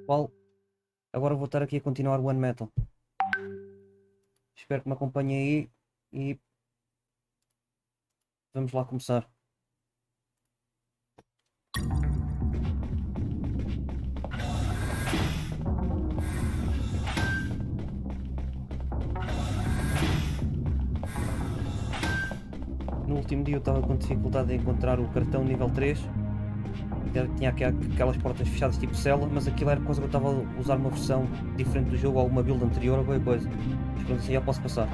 Qual? Agora vou estar aqui a continuar o UnMetal. Espero que me acompanhem aí e vamos lá começar. No último dia eu estava com dificuldade em encontrar o cartão nível 3. Tinha aquelas portas fechadas tipo cela, mas aquilo era coisa que eu estava a usar uma versão diferente do jogo ou uma build anterior ou qualquer coisa. Mas pronto, assim já posso passar.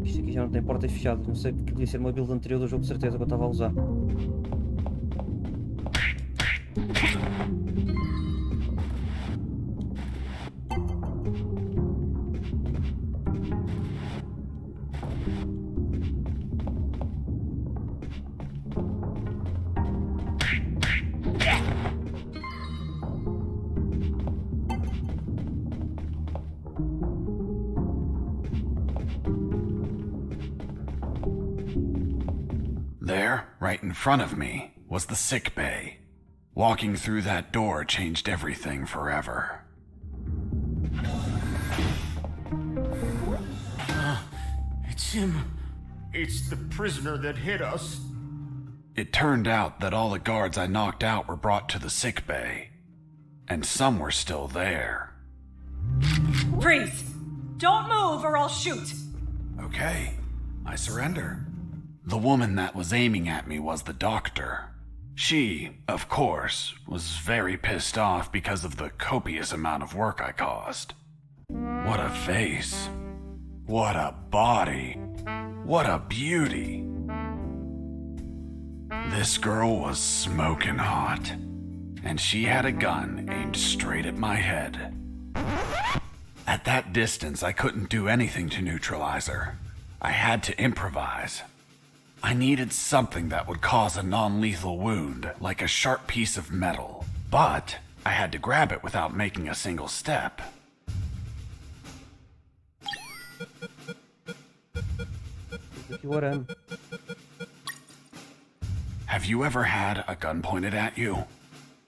Isto aqui já não tem portas fechadas, não sei porque devia ser uma build anterior do jogo de certeza que eu estava a usar. There, right in front of me, was the sick bay. Walking through that door changed everything forever. It's him. It's the prisoner that hit us. It turned out that all the guards I knocked out were brought to the sick bay, and some were still there. Freeze! Don't move or I'll shoot! Okay, I surrender. The woman that was aiming at me was the doctor. She, of course, was very pissed off because of the copious amount of work I caused. What a face. What a body. What a beauty. This girl was smoking hot, and she had a gun aimed straight at my head. At that distance, I couldn't do anything to neutralize her. I had to improvise. I needed something that would cause a non-lethal wound, like a sharp piece of metal. But I had to grab it without making a single step. Have you ever had a gun pointed at you?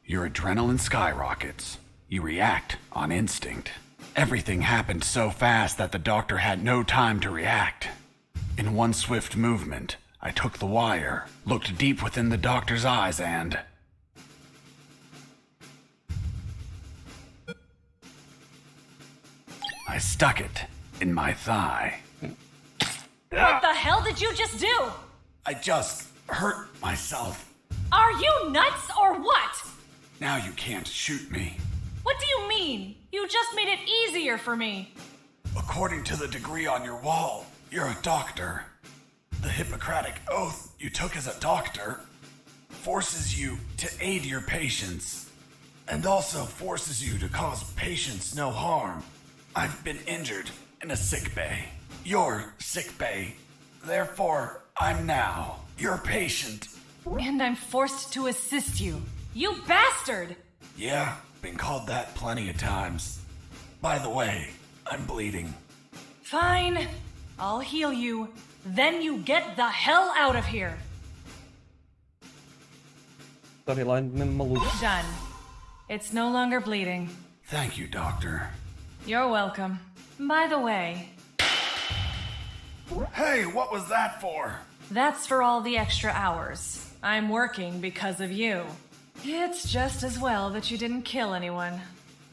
Your adrenaline skyrockets. You react on instinct. Everything happened so fast that the doctor had no time to react. In one swift movement, I took the wire, looked deep within the doctor's eyes, and... I stuck it in my thigh. What the hell did you just do? I just hurt myself. Are you nuts or what? Now you can't shoot me. What do you mean? You just made it easier for me. According to the degree on your wall, you're a doctor. The Hippocratic oath you took as a doctor forces you to aid your patients, and also forces you to cause patients no harm. I've been injured in a sick bay. Your sick bay. Therefore, I'm now your patient. And I'm forced to assist you. You bastard! Yeah, been called that plenty of times. By the way, I'm bleeding. Fine. I'll heal you. Then you get the hell out of here. Storyline mesmo maluco. Done. It's no longer bleeding. Thank you, Doctor. You're welcome. By the way, Hey, what was that for? that's for all the extra hours. I'm working because of you. It's just as well that you didn't kill anyone.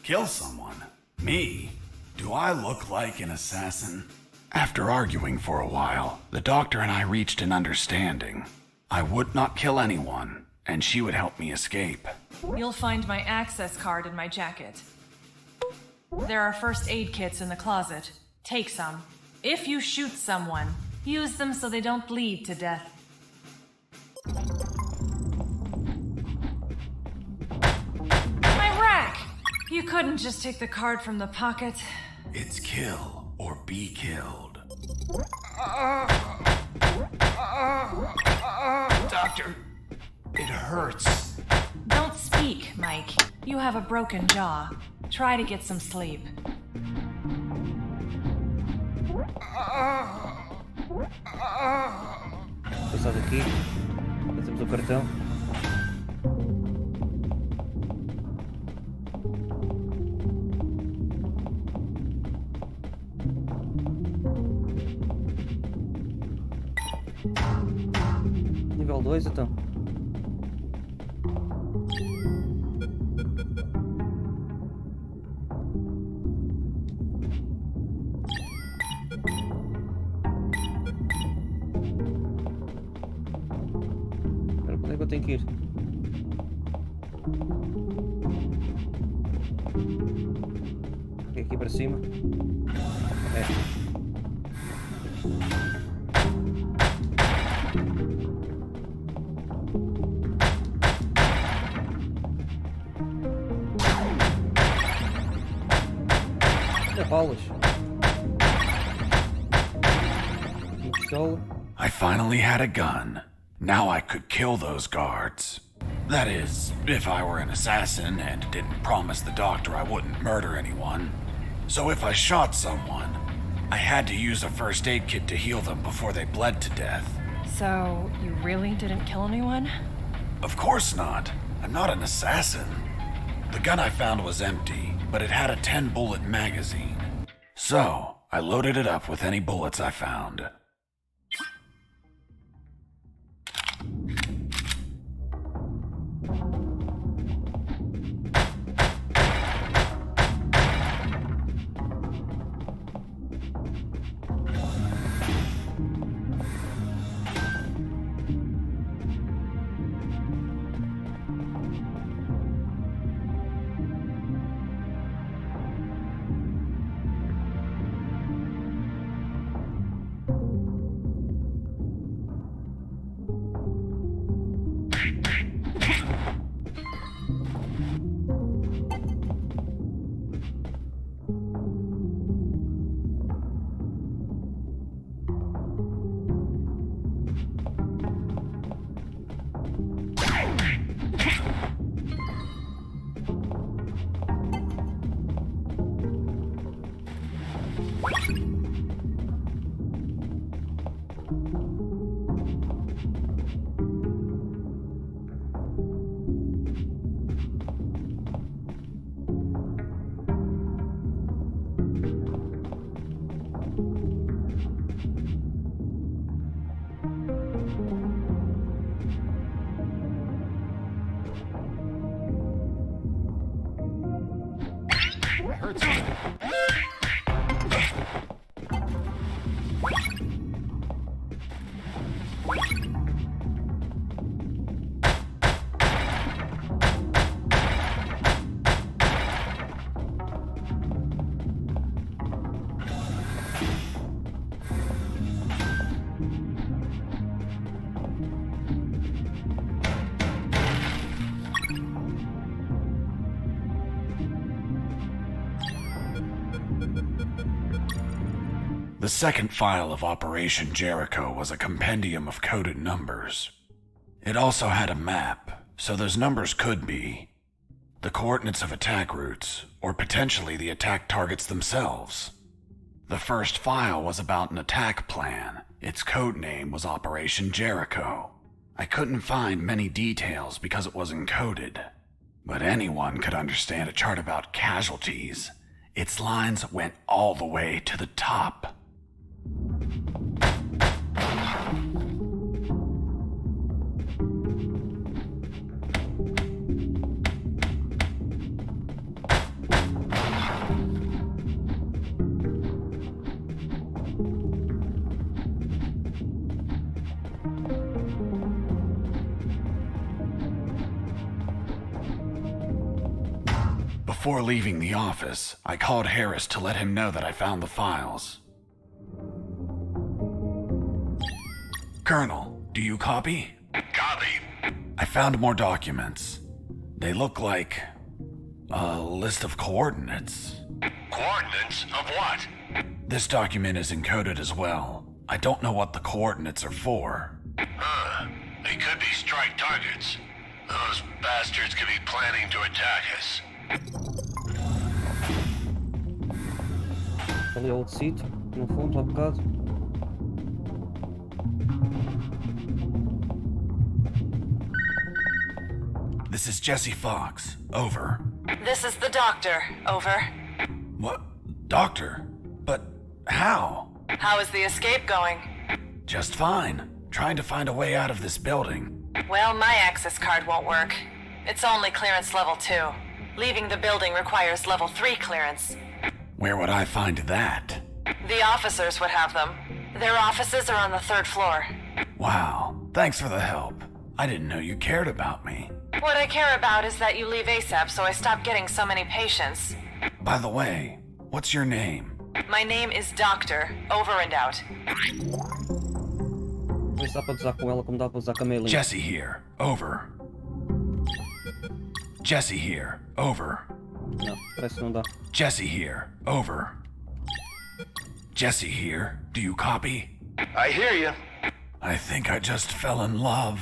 Kill someone? Me? Do I look like an assassin? After arguing for a while, the doctor and I reached an understanding. I would not kill anyone, and she would help me escape. You'll find my access card in my jacket. There are first aid kits in the closet. Take some. If you shoot someone, use them so they don't bleed to death. My rack! You couldn't just take the card from the pocket. It's kill or be killed. Doctor, it hurts. Don't speak, Mike. You have a broken jaw. Try to get some sleep. Passar daqui. Já temos o cartão. Nível 2 então. Espera, para onde é que eu tenho que ir? É aqui para cima? É. Balas. Pistola. I finally had a gun. Now I could kill those guards. That is, if I were an assassin and didn't promise the doctor I wouldn't murder anyone. So if I shot someone, I had to use a first aid kit to heal them before they bled to death. So, you really didn't kill anyone? Of course not. I'm not an assassin. The gun I found was empty, but it had a 10-bullet magazine. So, I loaded it up with any bullets I found. The second file of Operation Jericho was a compendium of coded numbers. It also had a map, so those numbers could be the coordinates of attack routes, or potentially the attack targets themselves. The first file was about an attack plan. Its code name was Operation Jericho. I couldn't find many details because it was encoded, but anyone could understand a chart about casualties. Its lines went all the way to the top. Before leaving the office, I called Harris to let him know that I found the files. Colonel, do you copy? Copy. I found more documents. They look like a list of coordinates. Coordinates of what? This document is encoded as well. I don't know what the coordinates are for. They could be strike targets. Those bastards could be planning to attack us. Ali é outro sítio, no fundo, há bocado. This is Jesse Fox. Over. This is the doctor. Over. What? Doctor? But how? How is the escape going? Just fine. Trying to find a way out of this building. Well, my access card won't work. It's only clearance level 2. Leaving the building requires level 3 clearance. Where would I find that? The officers would have them. Their offices are on the 3rd floor. Wow. Thanks for the help. I didn't know you cared about me. What I care about is that you leave ASAP so I stop getting so many patients. By the way, what's your name? My name is Doctor. Over and out. Vê se dá para usar com ela como dá para usar com a Melee. Jesse here. Over. Jesse here. Over. Não, parece que não dá. Jesse here. Over. Jesse here. Do you copy? I hear you. I think I just fell in love.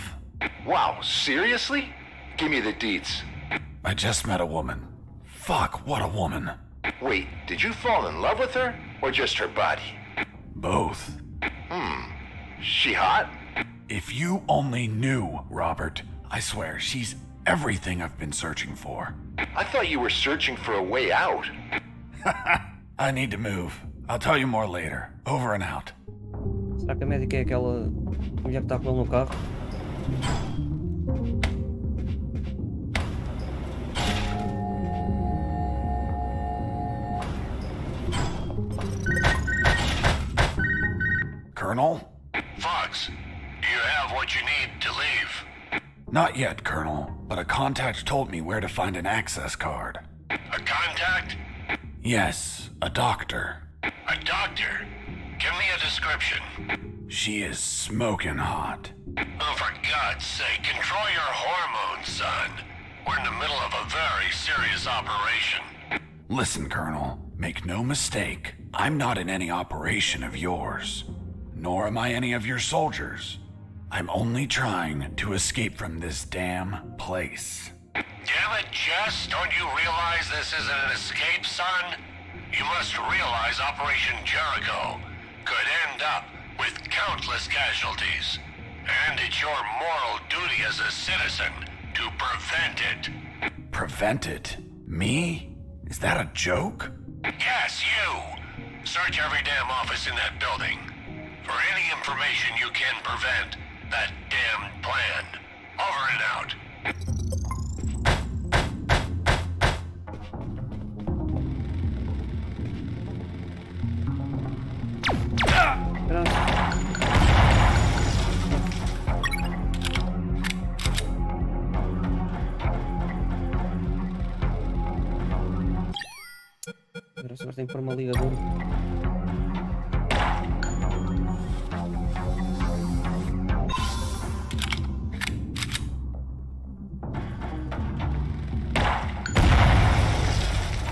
Wow, seriously? Give me the deets. I just met a woman. Fuck, what a woman. Wait, did you fall in love with her? Or just her body? Both. She hot? If you only knew, Robert. I swear, she's everything I've been searching for. I thought you were searching for a way out. I need to move. I'll tell you more later. Over and out. Será que a médica é aquela mulher que está com ele no carro? Colonel? Fox, do you have what you need to leave? Not yet, Colonel, but a contact told me where to find an access card. A contact? Yes, a doctor. A doctor? Give me a description. She is smoking hot. Oh, for God's sake, control your hormones, son. We're in the middle of a very serious operation. Listen, Colonel, make no mistake. I'm not in any operation of yours. Nor am I any of your soldiers. I'm only trying to escape from this damn place. Damn it, Jess, don't you realize this isn't an escape, son? You must realize Operation Jericho could end up with countless casualties. And it's your moral duty as a citizen to prevent it. Prevent it? Me? Is that a joke? Yes, you! Search every damn office in that building for any information you can prevent that damned plan. Over and out. Agora tem que pôr uma ligadura.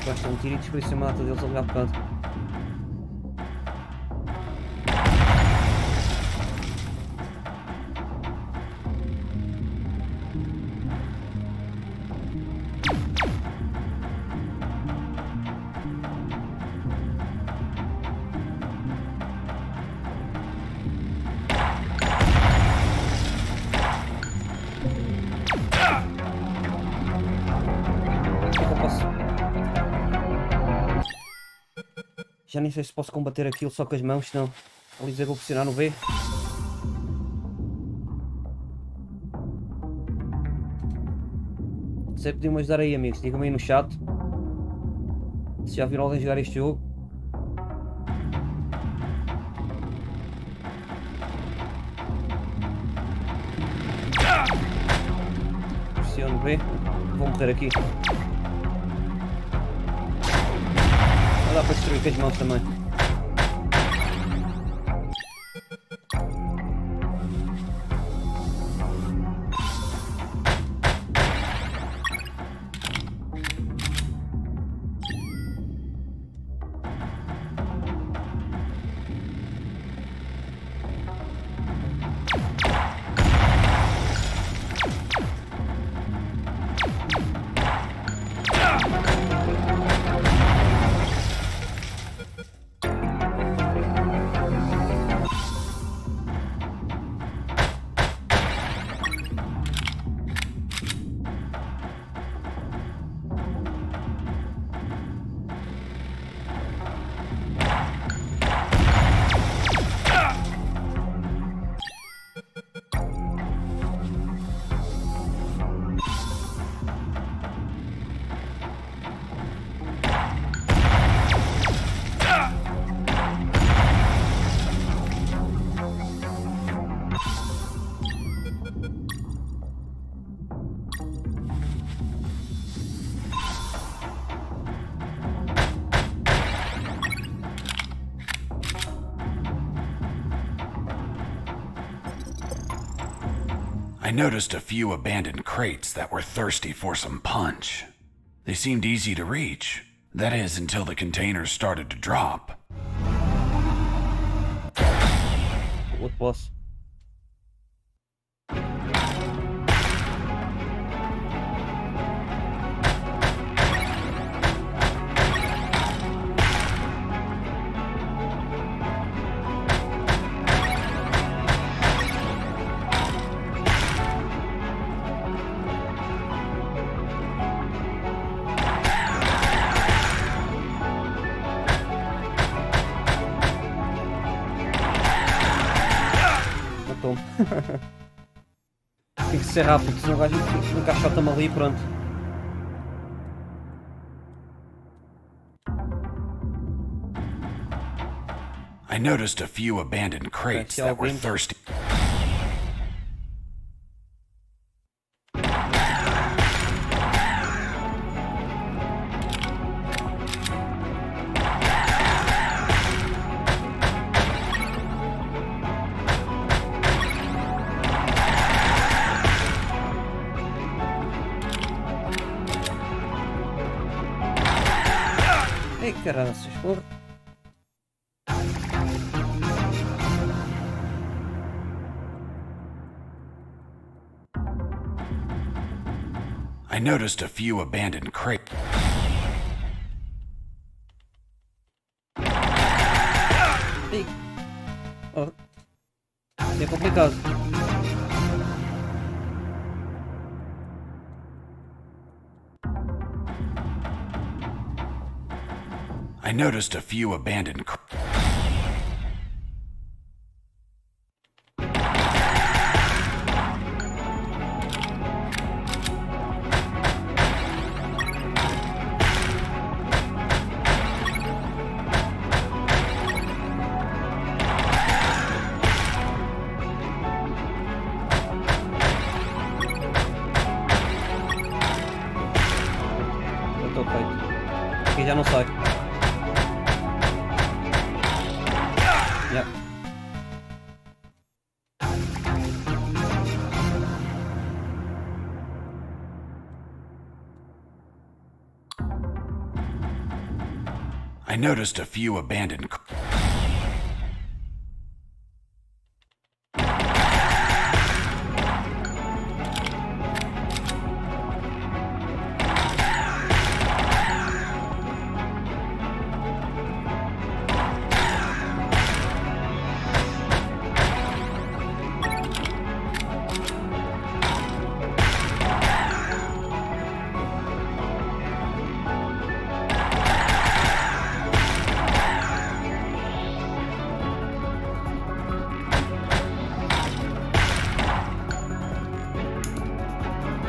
Basta um tiro e destruir a mata deles ali há bocado. Já nem sei se posso combater aquilo só com as mãos, senão ali dizer vou pressionar no V. Se podiam ajudar aí, amigos, digam-me aí no chat se já viram alguém jogar este jogo. Pressiono V, vou morrer aqui. Dá para destruir com as mãos também. I noticed a few abandoned crates that were thirsty for some punch. They seemed easy to reach. That is, until the containers started to drop. Outro boss. Matou-me. Tem que ser rápido, senão o gajo encaixota-me ali e pronto. I noticed a few abandoned crates that were thirsty. Ei, caraças, porra. I noticed a few abandoned crates. Ei. Oh. É complicado. I noticed a few abandoned crates. Já estou feito. Aqui já não sai. Yeah. I noticed a few abandoned crates.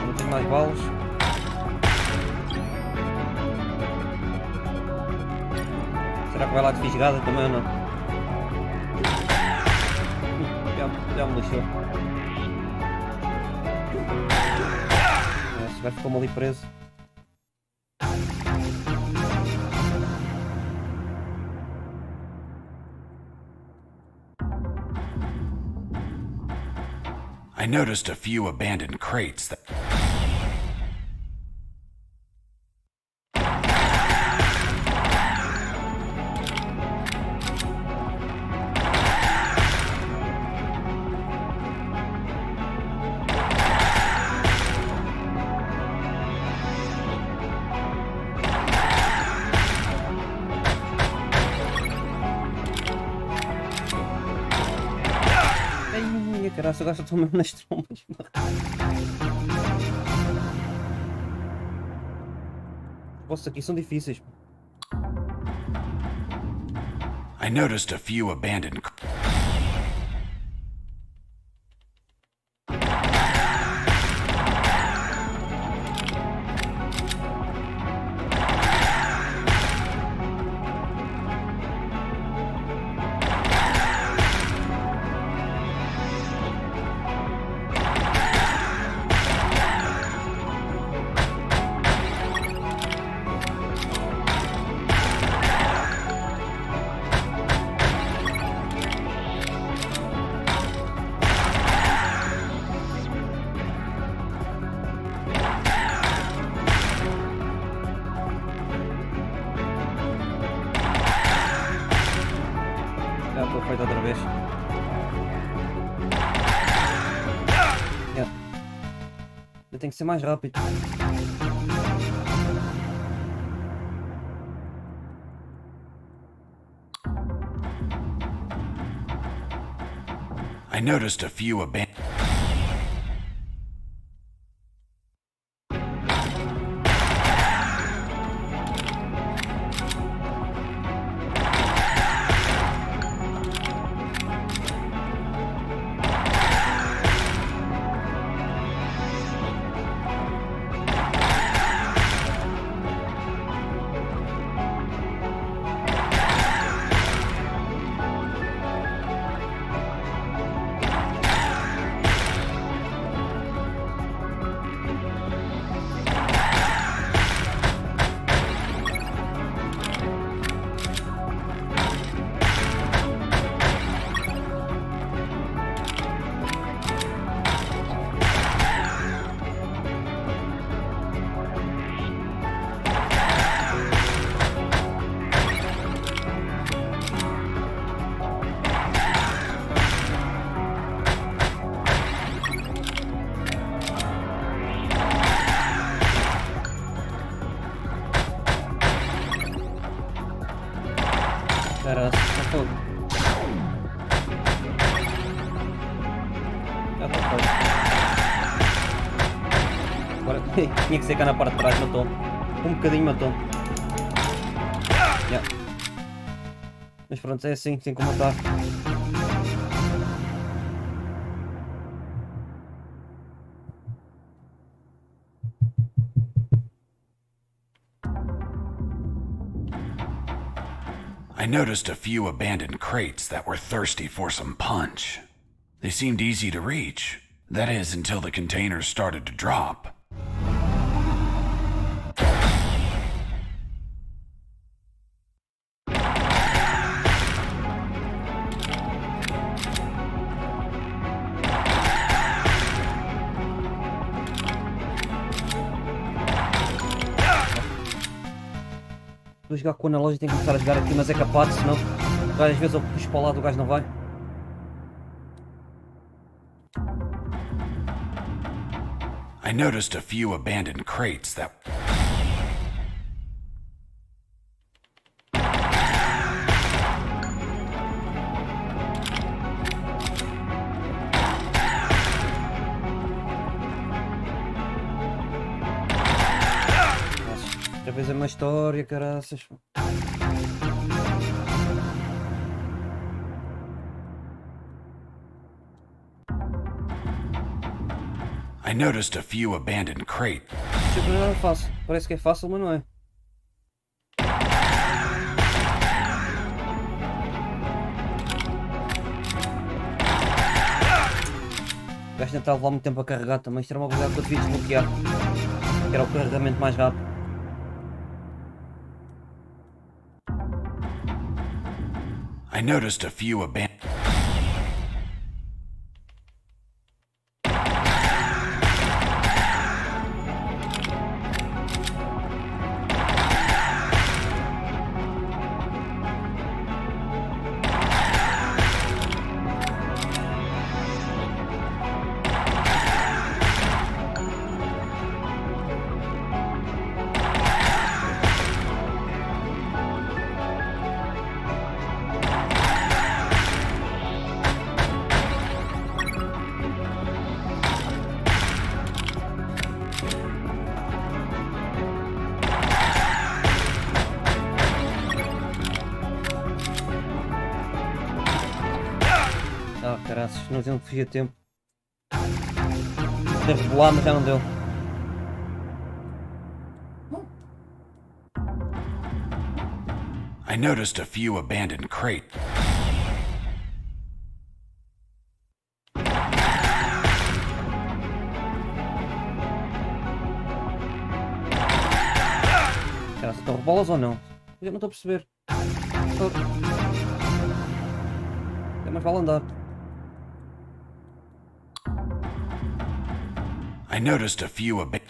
Não tenho mais balas. Será que vai lá de fisgada também ou não? Já me lixou. Esse gajo ficou-me ali preso. I noticed a few abandoned crates that... Ai, minha caraça, agora estou mesmo nas trombas. Os bosses aqui são difíceis. I noticed a few abandoned... Eu tenho que ser mais rápido. I noticed a few abandoned. Cara, só fogo. Já tá feito. Agora tinha que ser cá na parte de trás, matou. Um bocadinho matou. Yeah. Mas pronto, é assim, tem como matar. I noticed a few abandoned crates that were thirsty for some punch. They seemed easy to reach. That is, until the containers started to drop. Vou jogar com na loja e tenho que começar a jogar aqui, mas é capaz, senão às vezes eu puxo para o lado, o gajo não vai. I noticed a few abandoned crates that... Outra vez é uma história, caraças. I noticed a few abandoned crates. Isto não é fácil. Parece que é fácil, mas não é. O gajo tentava levar muito tempo a carregar também. Isto era uma habilidade que eu devia desbloquear. Que era o carregamento mais rápido. I noticed a few abandoned... Ah, caraças, não tinha que fugir a tempo. Teve de rebolar, mas já não deu. I noticed a few abandoned crates. Caraças, estão rebolas ou não? Eu não estou a perceber. É mais vale andar. I noticed a few abandoned...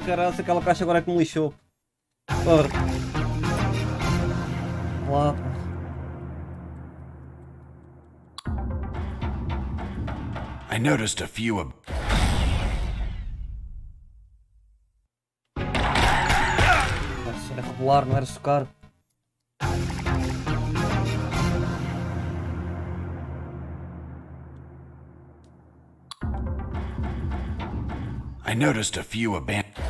caralho, aquela caixa agora é que me lixou. Ora. Lá. I noticed a few of... Nossa, era regular, não era socar. I noticed a few abandoned...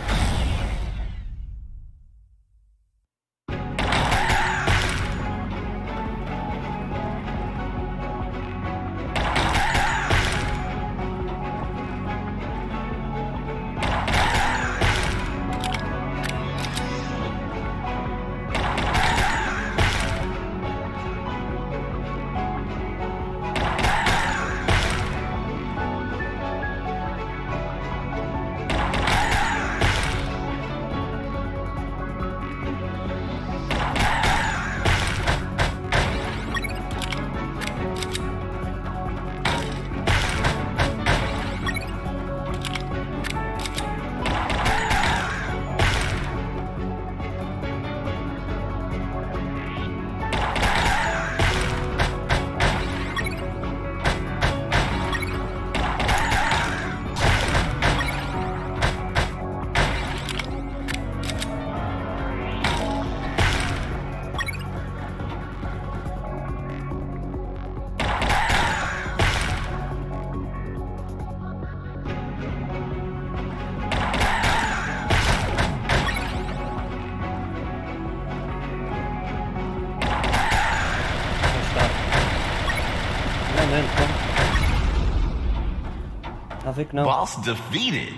A ver que não. Boss defeated.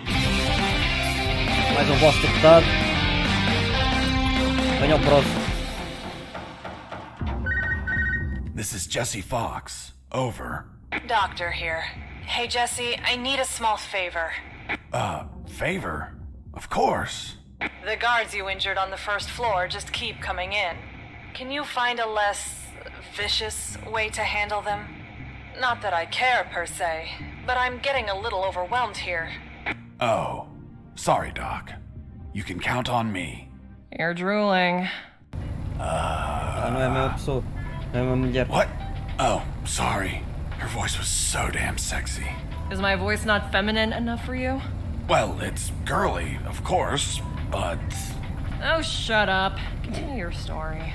Mais um boss derrotado. Venha ao próximo. This is Jesse Fox. Over. Doctor here. Hey, Jesse, I need a small favor. Favor? Of course. The guards you injured on the first floor just keep coming in. Can you find a less vicious way to handle them? Not that I care, per se, but I'm getting a little overwhelmed here. Oh. Sorry, Doc. You can count on me. You're drooling. Ah, não é a mesma pessoa. Não é a mesma mulher. What? Oh, sorry. Her voice was so damn sexy. Is my voice not feminine enough for you? Well, it's girly, of course, but... Oh, shut up. Continue your story.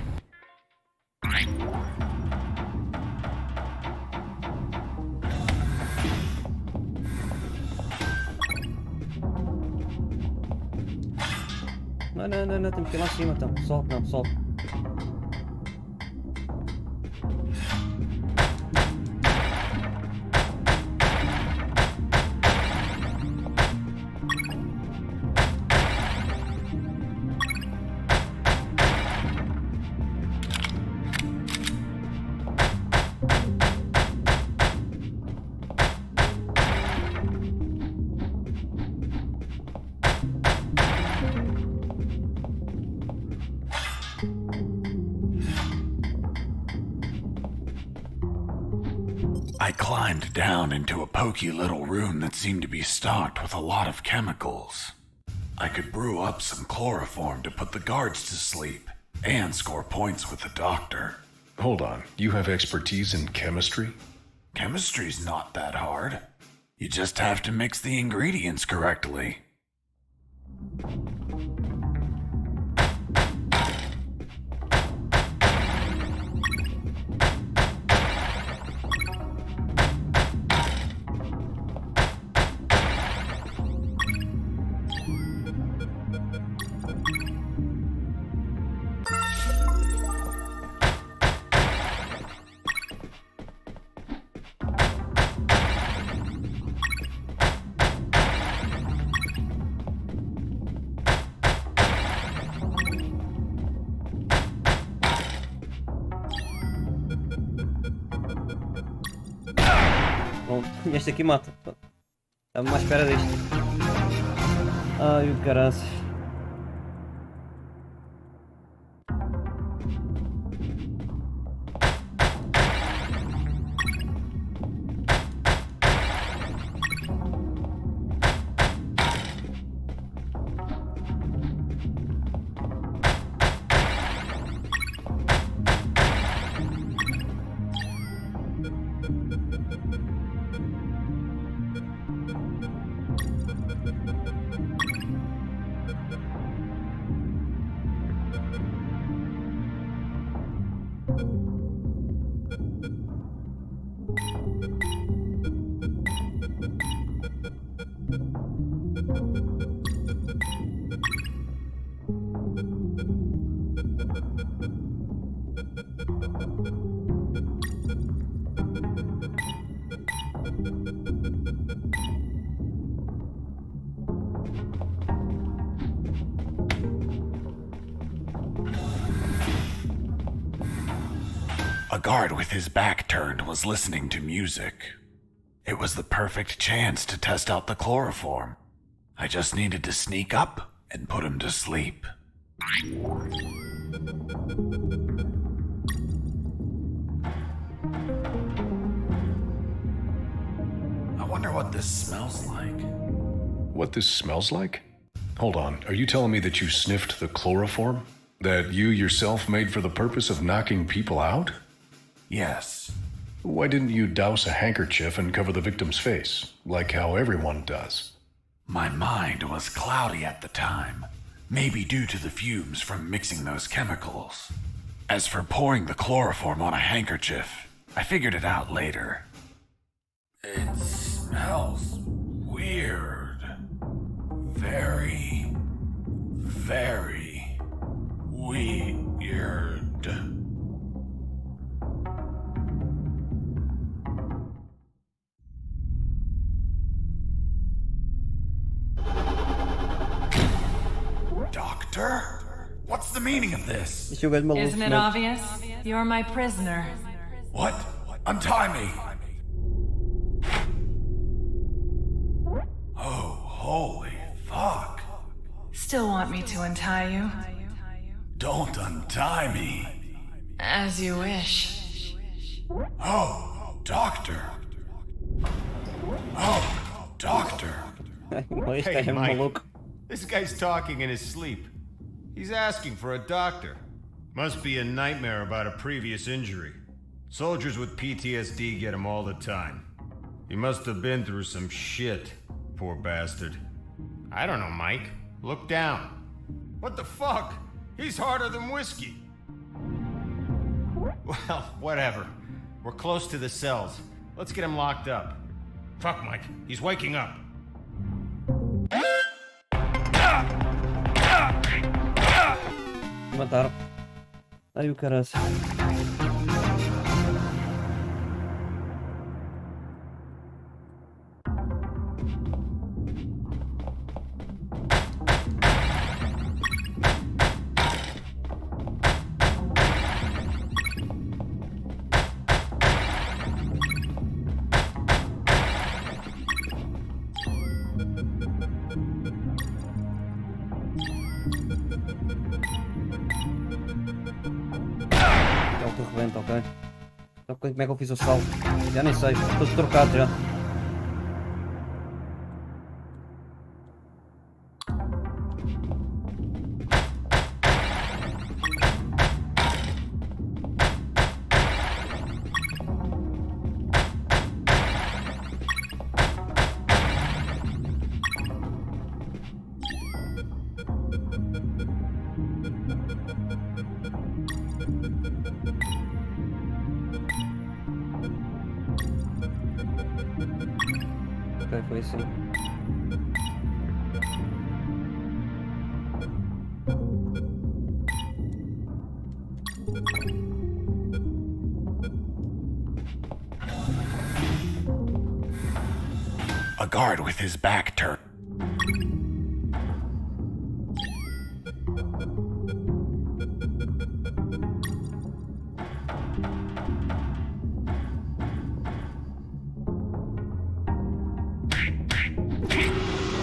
Não, temos que ir lá em cima então. Sobe, não, sobe. I climbed down into a poky little room that seemed to be stocked with a lot of chemicals. I could brew up some chloroform to put the guards to sleep and score points with the doctor. Hold on, you have expertise in chemistry? Chemistry's not that hard. You just have to mix the ingredients correctly. Bom, este aqui mata. Estava mais à espera disto. Ai, o caraças. A guard with his back turned was listening to music. It was the perfect chance to test out the chloroform. I just needed to sneak up and put him to sleep. I wonder what this smells like. What this smells like? Hold on, are you telling me that you sniffed the chloroform? That you yourself made for the purpose of knocking people out? Yes. Why didn't you douse a handkerchief and cover the victim's face, like how everyone does? My mind was cloudy at the time, maybe due to the fumes from mixing those chemicals. As for pouring the chloroform on a handkerchief, I figured it out later. It smells weird. Very, very weird. Doctor? What's the meaning of this? Este jogo é de maluco, Isn't it mano. obvious? You're my prisoner. What? Untie me! Oh, holy fuck. Still want me to untie you? Don't untie me. As you wish. Oh, doctor. Oh, doctor. Este Hey, gajo é Mike. maluco. This guy's talking in his sleep. He's asking for a doctor. Must be a nightmare about a previous injury. Soldiers with PTSD get him all the time. He must have been through some shit, poor bastard. I don't know, Mike. Look down. What the fuck? He's harder than whiskey. Well, whatever. We're close to the cells. Let's get him locked up. Fuck, Mike. He's waking up. Mataram. Ai o caralho. É o que rebenta, ok? Então, como é que eu fiz o salto? Já nem sei, estou trocado já. Ok, foi assim. A guard with his back turned.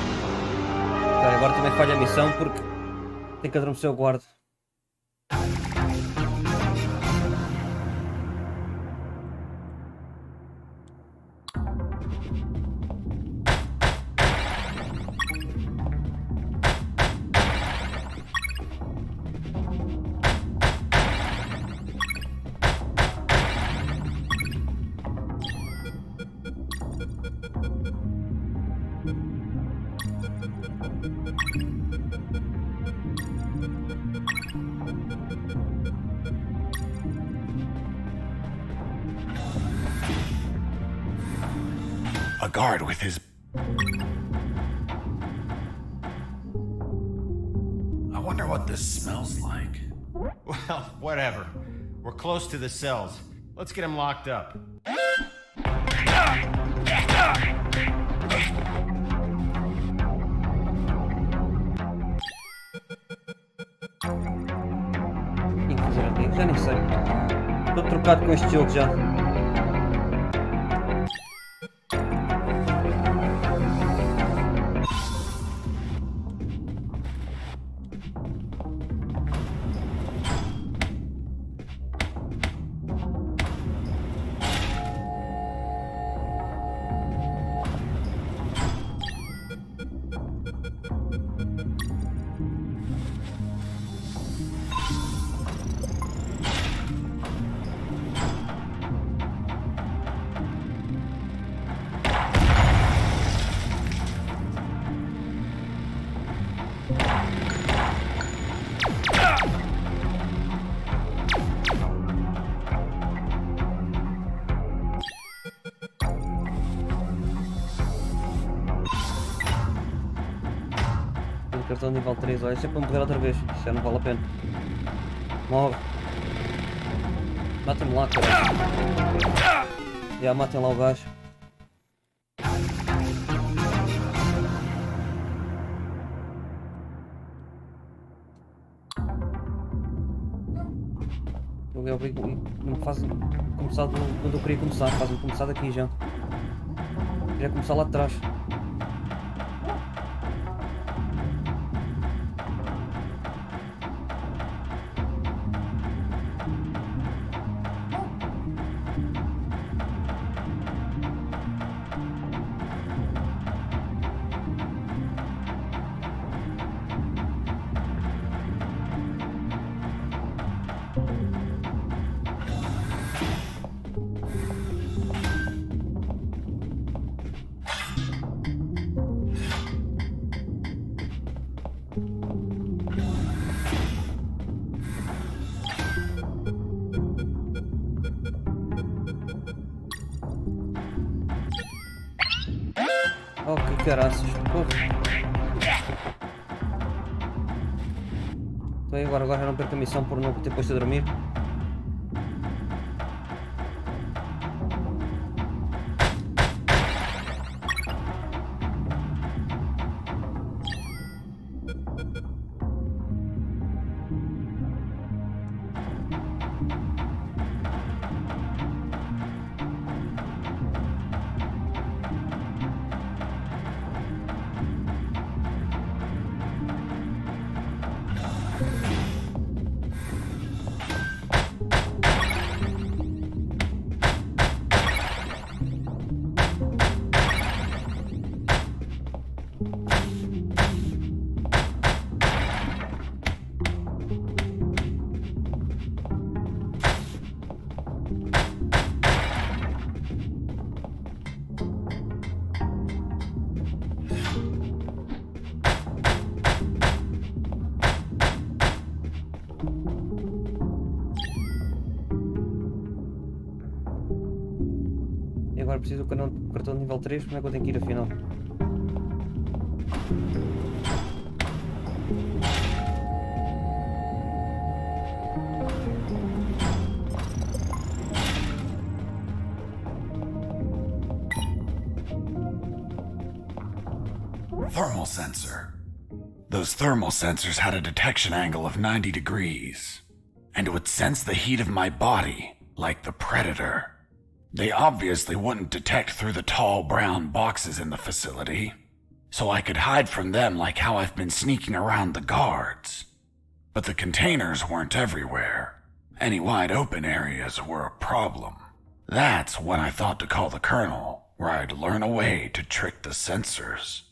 Ok, agora também falha a missão porque tem que adormecer o guarda. A guard with his... I wonder what this smells like. Well, whatever. We're close to the cells. Let's get him locked up. Tinha que fazer aqui, já nem sei. Estou trocado. bocado com este jogo já. Cartão nível 3, olha, é sempre para morrer outra vez, isso já não vale a pena. Morre. Matem-me lá, cara. Já, matem lá o gajo. Não me fazem começar quando eu queria começar, fazem começar daqui já. Queria começar lá de trás. Oh, que caraças, porra. Então agora já não perco a missão por não ter posto a dormir. Agora preciso do cartão de nível 3, como é que eu tenho que ir afinal? Thermal sensor. Those thermal sensors had a detection angle of 90 degrees, and it would sense the heat of my body, like the Predator. They obviously wouldn't detect through the tall brown boxes in the facility, so I could hide from them like how I've been sneaking around the guards. But the containers weren't everywhere. Any wide open areas were a problem. That's when I thought to call the Colonel, where I'd learn a way to trick the sensors.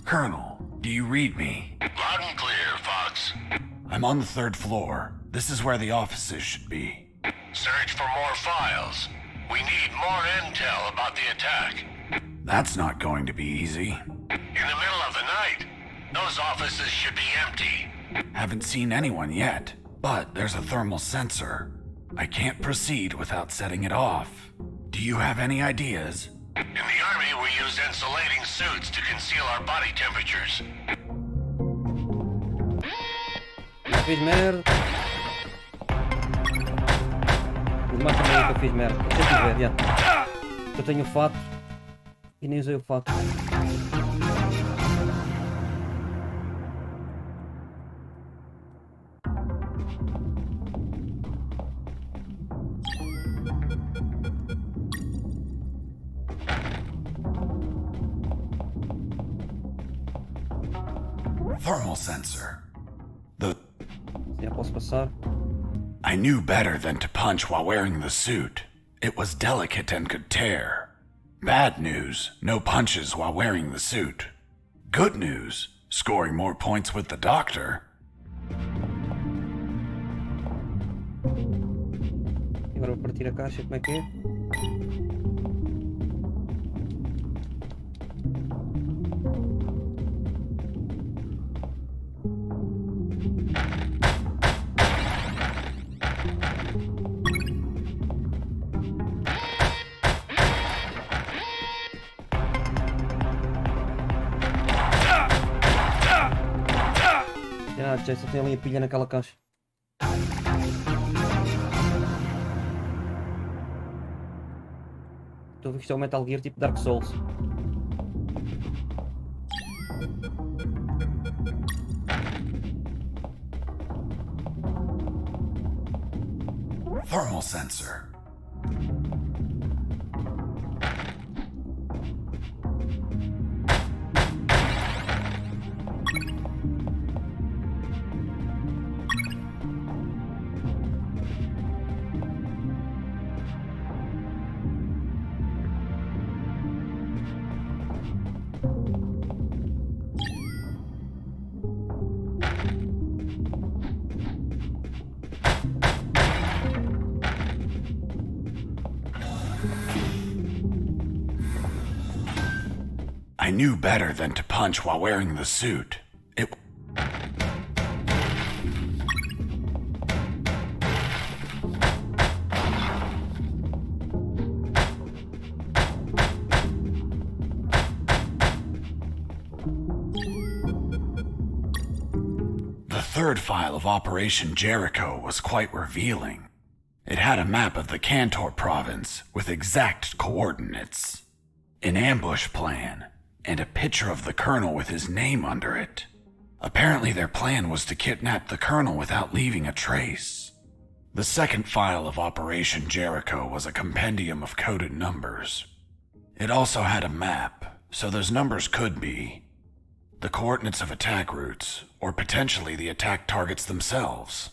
Colonel, do you read me? Loud and clear, Fox. I'm on the 3rd floor. This is where the offices should be. Search for more files. We need more intel about the attack. That's not going to be easy. In the middle of the night, those offices should be empty. Haven't seen anyone yet, but there's a thermal sensor. I can't proceed without setting it off. Do you have any ideas? In the Army, we use insulating suits to conceal our body temperatures. Fiz merda. Mata-me aí que eu fiz merda. Deixa eu ver, já. Eu tenho o fato e nem usei o fato. Thermal sensor. The Já posso passar. I knew better than to punch while wearing the suit. It was delicate and could tear. Bad news, no punches while wearing the suit. Good news, scoring more points with the doctor. Agora vou partir a caixa, como é que é? Já só tem ali a pilha naquela caixa. Estou a ver que isto é o Metal Gear tipo Dark Souls. Thermal sensor. I knew better than to punch while wearing the suit. It The third file of Operation Jericho was quite revealing. It had a map of the Cantor province with exact coordinates, an ambush plan, and a picture of the colonel with his name under it. Apparently their plan was to kidnap the colonel without leaving a trace. The second file of Operation Jericho was a compendium of coded numbers. It also had a map, so those numbers could be the coordinates of attack routes, or potentially the attack targets themselves.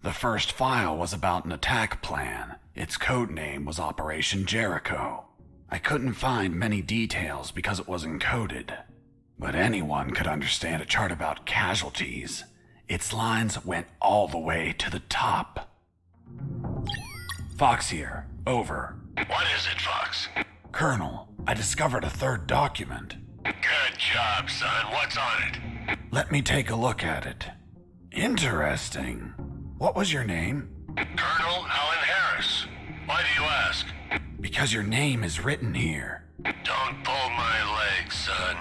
The first file was about an attack plan. Its code name was Operation Jericho. I couldn't find many details because it was encoded, but anyone could understand a chart about casualties. Its lines went all the way to the top. Fox here, over. What is it, Fox? Colonel, I discovered a third document. Good job, son. What's on it? Let me take a look at it. Interesting. What was your name? Colonel Alan Harris. Why do you ask? Because your name is written here. Don't pull my leg, son.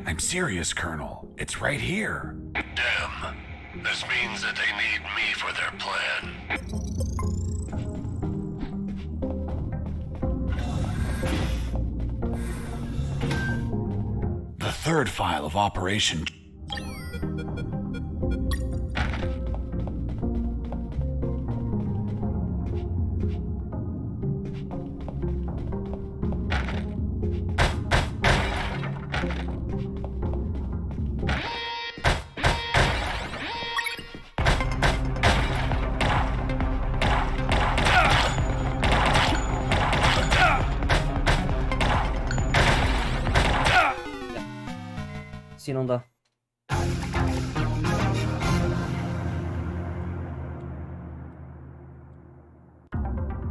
I'm serious, Colonel. It's right here. Damn. This means that they need me for their plan. The third file of Operation... Assim não dá.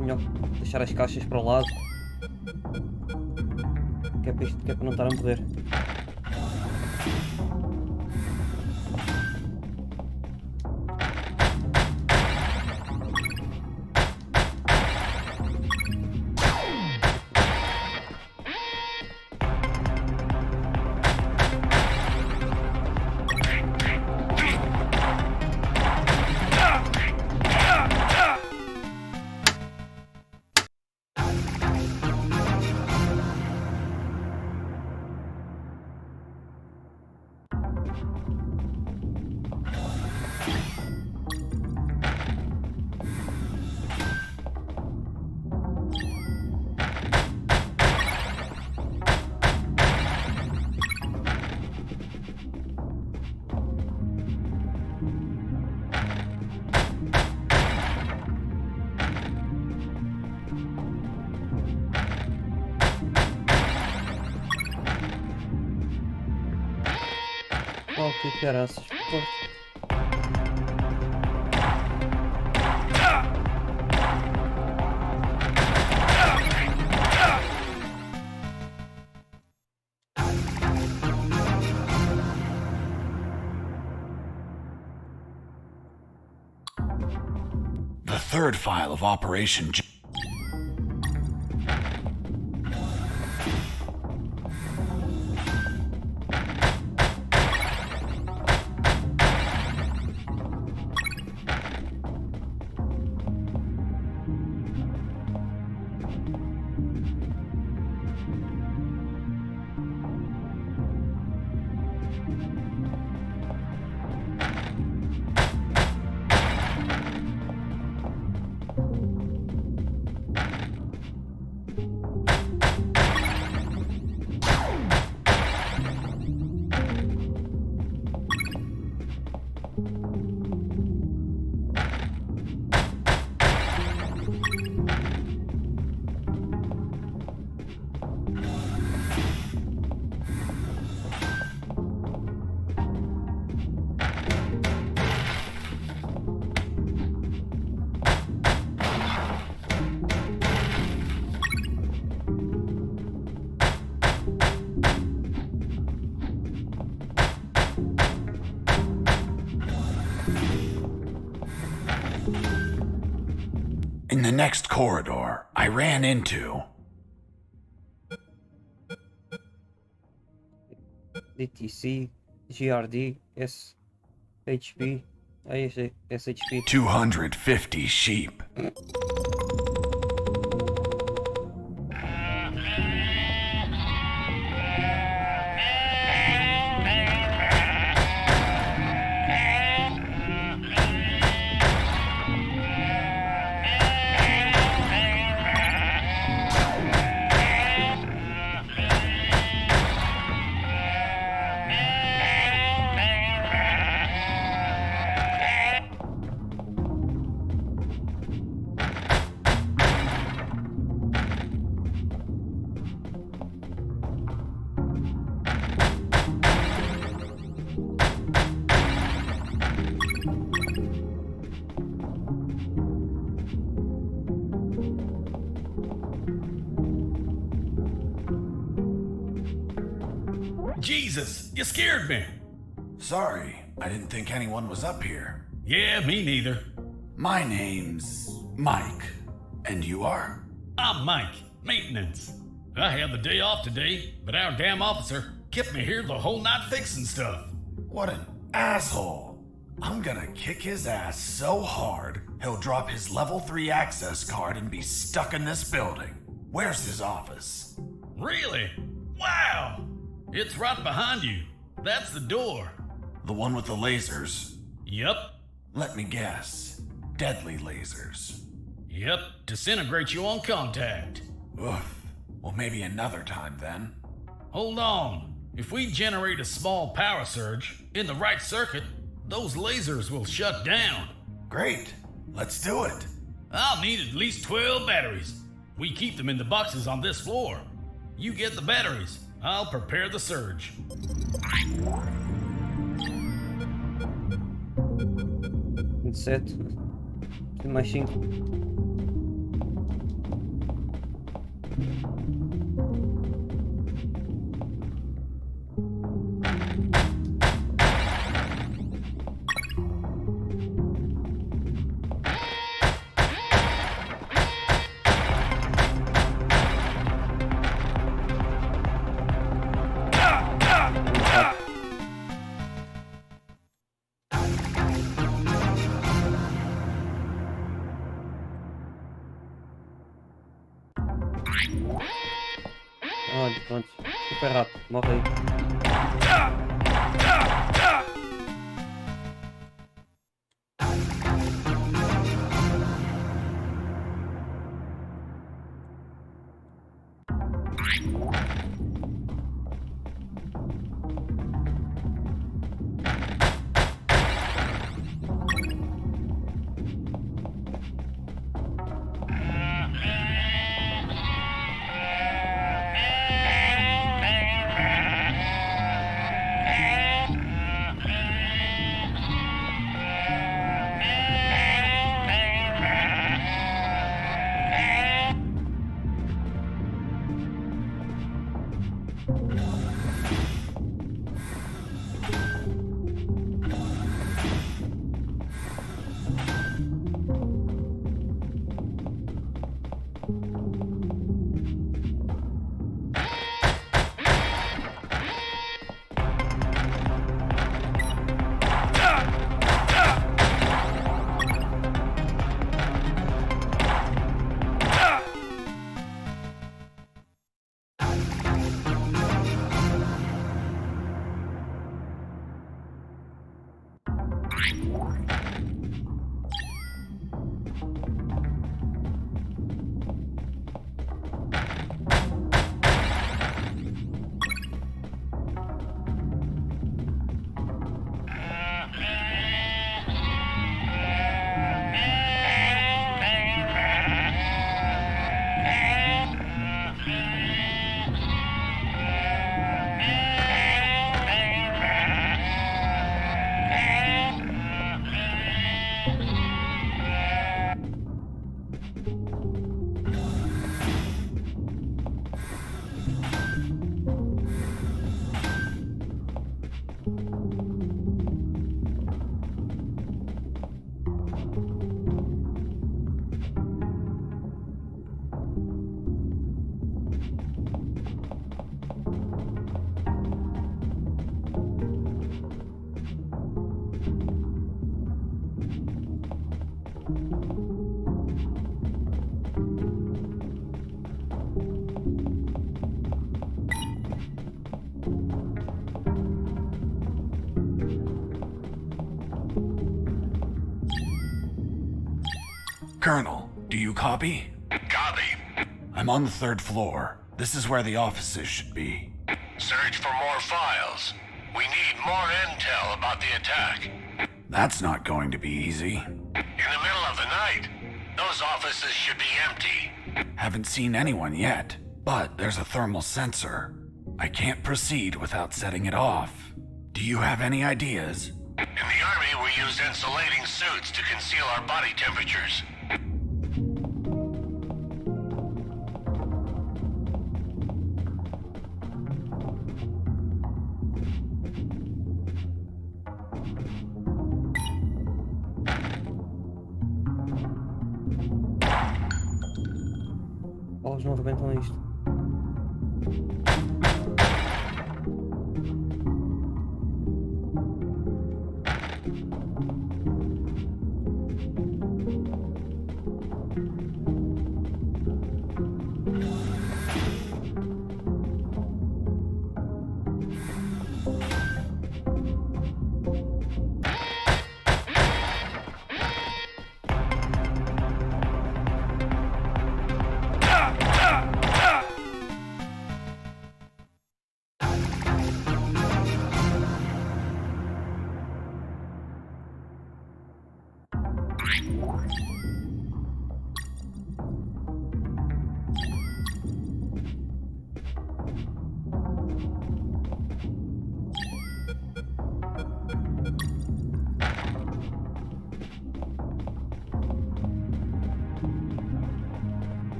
Melhor deixar as caixas para o lado. Que é para isto, que é para não estar a morrer. Oh, que caraças. Pô. The third file of Operation In the next corridor, I ran into... DTC, GRD, SHP, SHP. 250 sheep. Jesus, you scared me. Sorry, I didn't think anyone was up here. Yeah, me neither. My name's Mike. And you are? I'm Mike, maintenance. I had the day off today, but our damn officer kept me here the whole night fixing stuff. What an asshole. I'm gonna kick his ass so hard, he'll drop his level 3 access card and be stuck in this building. Where's his office? Really? Wow! It's right behind you. That's the door. The one with the lasers? Yep. Let me guess. Deadly lasers. Yep, disintegrate you on contact. Oof. Well, maybe another time then. Hold on. If we generate a small power surge in the right circuit, those lasers will shut down. Great. Let's do it. I'll need at least 12 batteries. We keep them in the boxes on this floor. You get the batteries. I'll prepare the surge. Set. Tem mais 5. Olha, pronto. Super rápido. Morre aí. Colonel, do you copy? Copy. I'm on the 3rd floor. This is where the offices should be. Search for more files. We need more intel about the attack. That's not going to be easy. In the middle of the night, those offices should be empty. Haven't seen anyone yet, but there's a thermal sensor. I can't proceed without setting it off. Do you have any ideas? In the Army, we use insulating suits to conceal our body temperatures. Elas não arrebentam isto.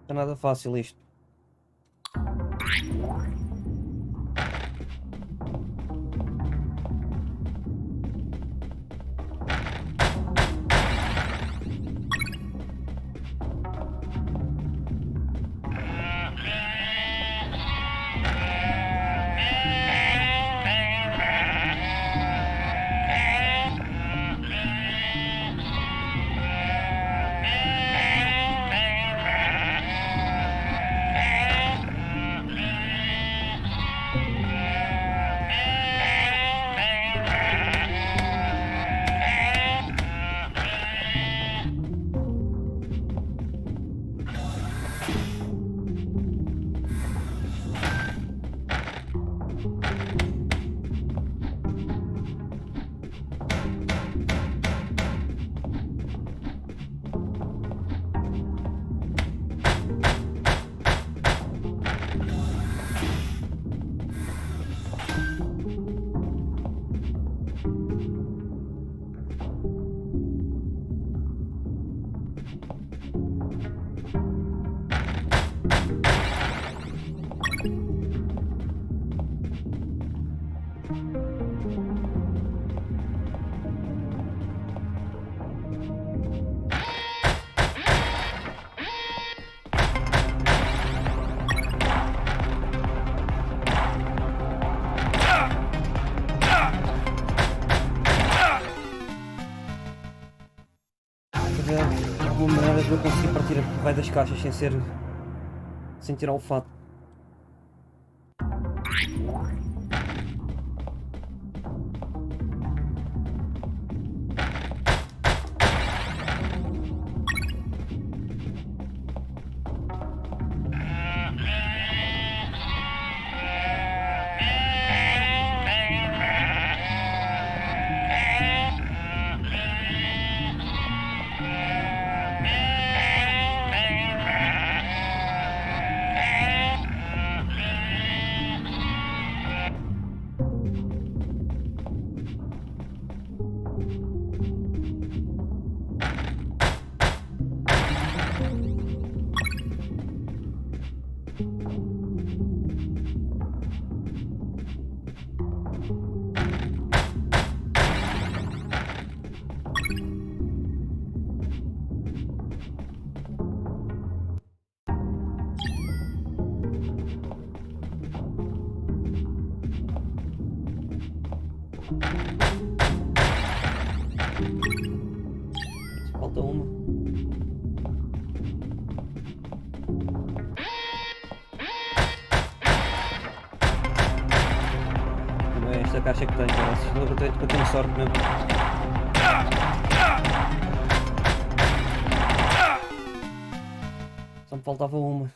Não é nada fácil isto. Alguma maneira de eu conseguir partir a raio das caixas sem tirar o fato. Falta uma. Não é esta caixa que tem, cara. Eu tenho sorte mesmo. Só me faltava uma.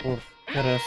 Por caraças.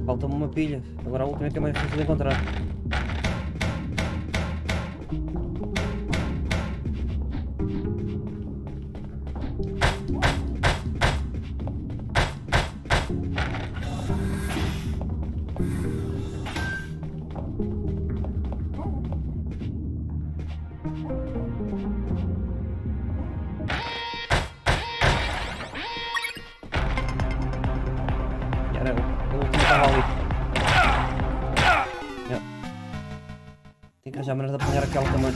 Falta-me uma pilha. Agora a última é que é mais difícil de encontrar. A última estava ali. Yeah. Tem que arranjar maneira de apanhar aquela também.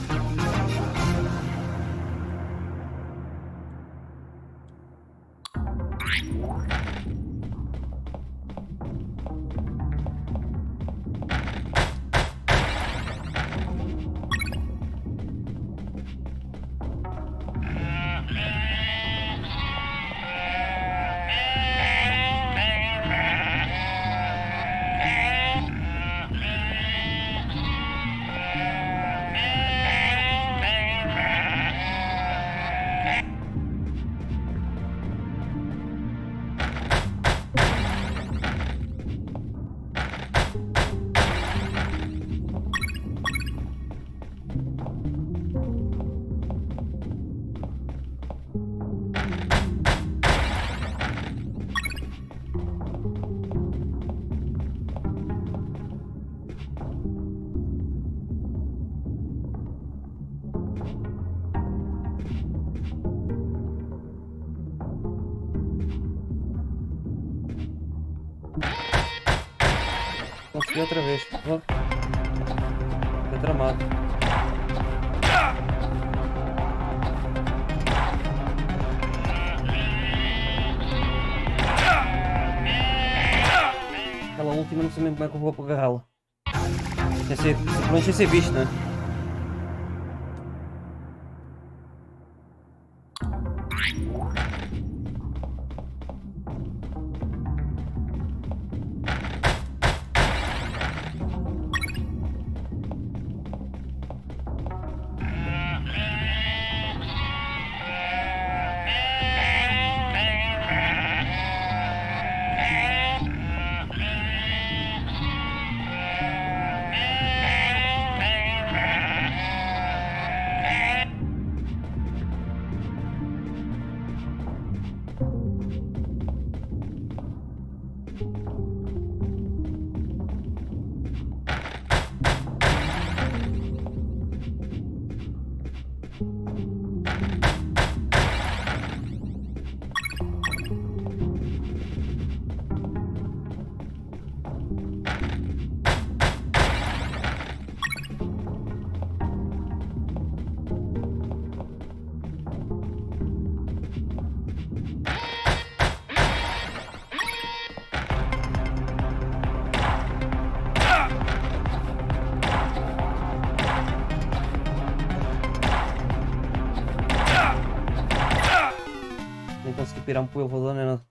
Consegui outra vez. Oh. Foi tramado. Aquela última não sei mesmo como é que eu vou agarrá-la. Pelo menos sem ser visto, né? Nem consegui pirar-me para o elevador nem nada.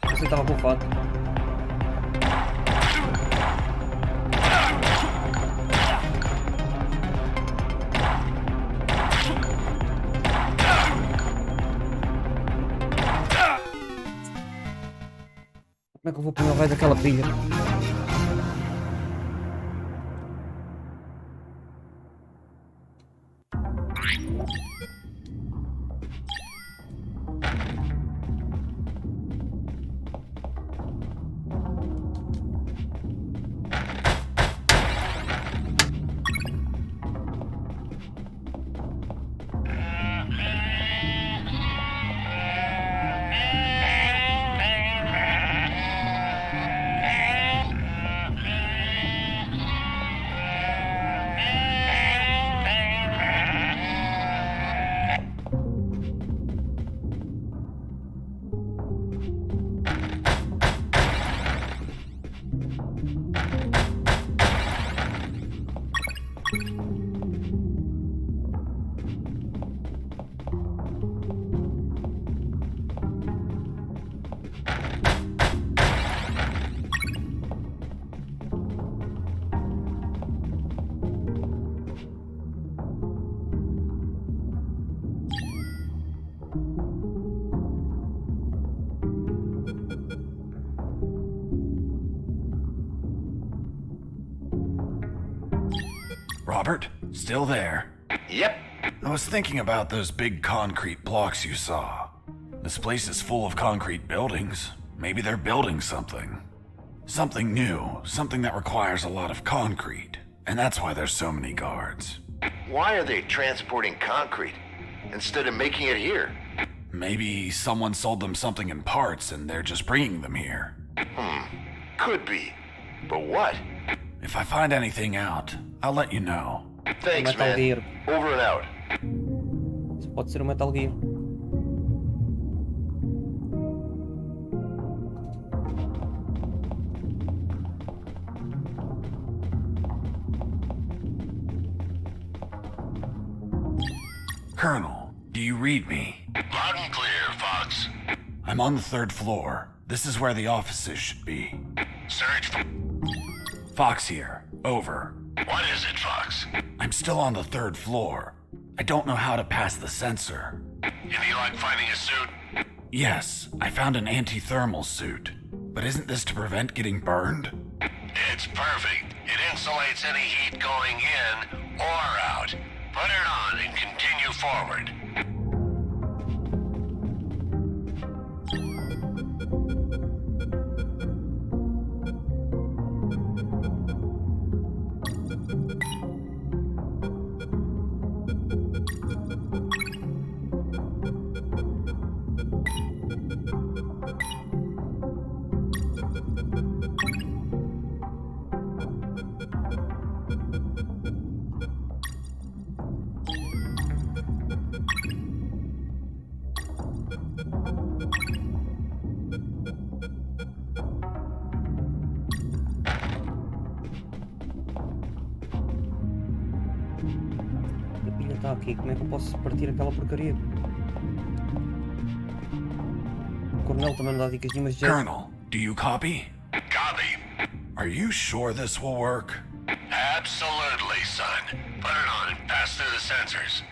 Você estava com fato. Como é que eu vou pôr o raio daquela pilha? Robert, still there? Yep. I was thinking about those big concrete blocks you saw. This place is full of concrete buildings. Maybe they're building something. Something new, something that requires a lot of concrete. And that's why there's so many guards. Why are they transporting concrete instead of making it here? Maybe someone sold them something in parts and they're just bringing them here. Could be. But what? If I find anything out, I'll let you know. Thanks, Metal man. Gear. Over and out. Isso pode ser o Metal Gear. Colonel, do you read me? Loud and clear, Fox. I'm on the 3rd floor. This is where the offices should be. Search for... Fox here. Over. What is it, Fox? I'm still on the 3rd floor. I don't know how to pass the sensor. Any luck finding a suit? Yes, I found an anti-thermal suit. But isn't this to prevent getting burned? It's perfect. It insulates any heat going in or out. Put it on and continue forward. A pilha está aqui, como é que eu posso partir aquela porcaria? O coronel também me dá dicas de mas já... Colonel, do you copy? Copy. Are you sure this will work? Absolutely, son. Put it on and pass through the sensors.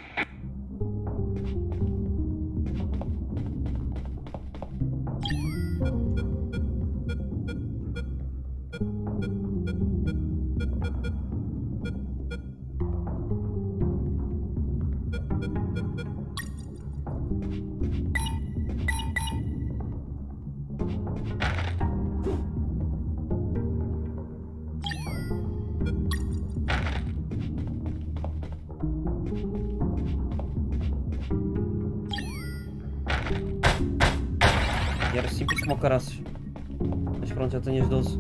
E era simples como o caraças. Mas pronto, já tenho as 12.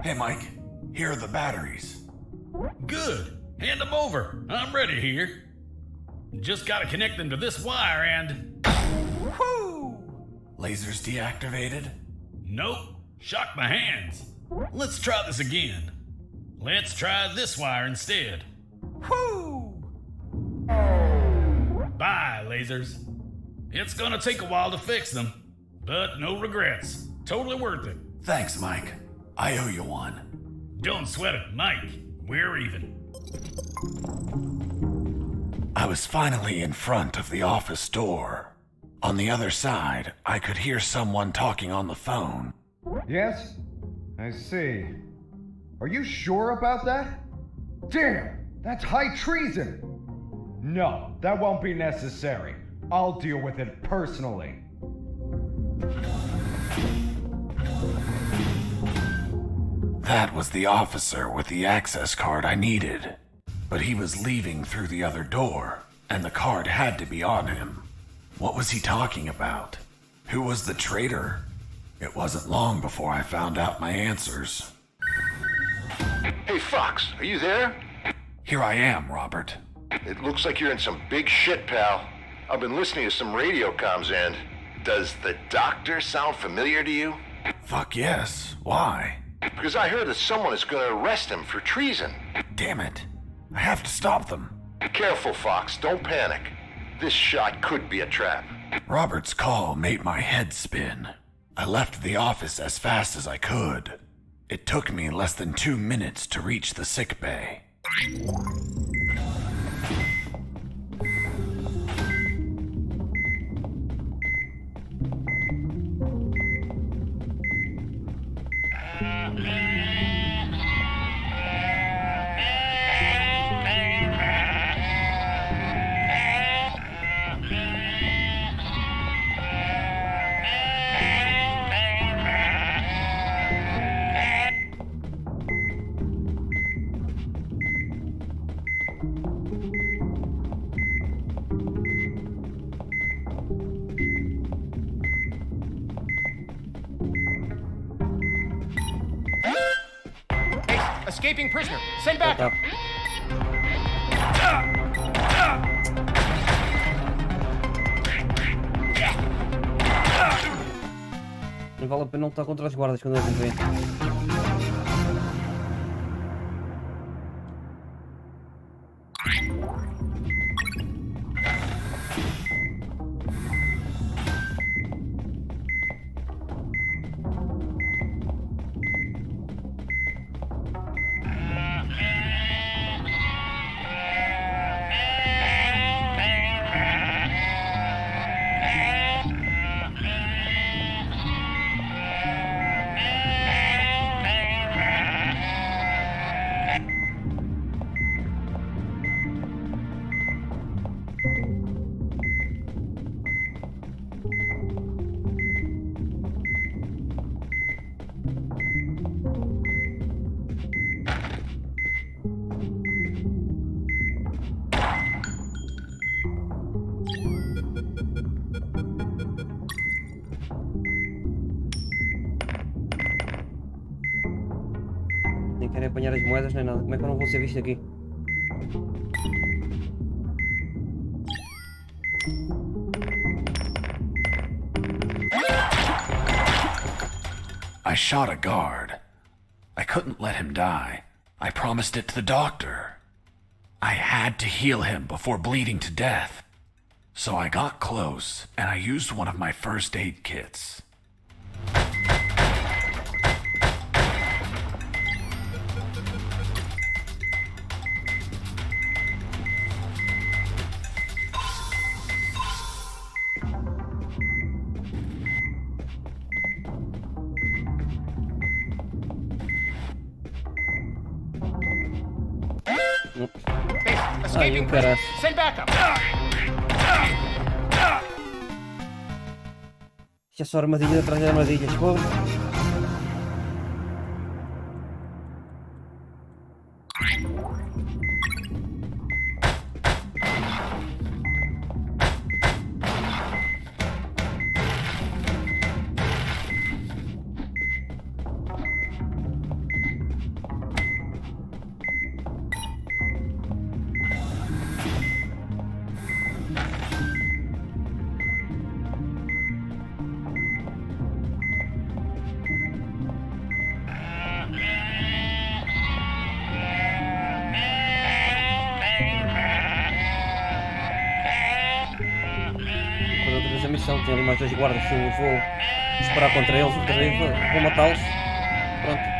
Hey, Mike. Here are the batteries. Good. Hand them over. I'm ready here. Just gotta connect them to this wire and... Woo! Lasers deactivated? Nope. Shocked my hands. Let's try this again. Let's try this wire instead. Woo! Bye, lasers. It's gonna take a while to fix them, but no regrets. Totally worth it. Thanks, Mike. I owe you one. Don't sweat it, Mike. We're even. I was finally in front of the office door. On the other side, I could hear someone talking on the phone. Yes? I see. Are you sure about that? Damn! That's high treason! No, that won't be necessary. I'll deal with it personally. That was the officer with the access card I needed. But he was leaving through the other door, and the card had to be on him. What was he talking about? Who was the traitor? It wasn't long before I found out my answers. Hey, Fox, are you there? Here I am, Robert. It looks like you're in some big shit, pal. I've been listening to some radio comms and... Does the doctor sound familiar to you? Fuck yes. Why? Because I heard that someone is going to arrest him for treason. Damn it. I have to stop them. Careful, Fox. Don't panic. This shot could be a trap. Robert's call made my head spin. I left the office as fast as I could. It took me less than 2 minutes to reach the sick bay. Escaping prisoner. Send back. Tá. Não vale a pena não estar contra os guardas quando eles me veem. Nem querem apanhar as moedas nem nada. Como é que eu não vou ser visto aqui? I shot a guard. I couldn't let him die. I promised it to the doctor. I had to heal him before bleeding to death. So I got close, and I used one of my first aid kits. Escaping prisoner. Send backup. Isto é só armadilha atrás de armadilhas, pô. A missão tem ali mais 2 guardas, se eu vou disparar contra eles, outra vez vou matá-los. Pronto.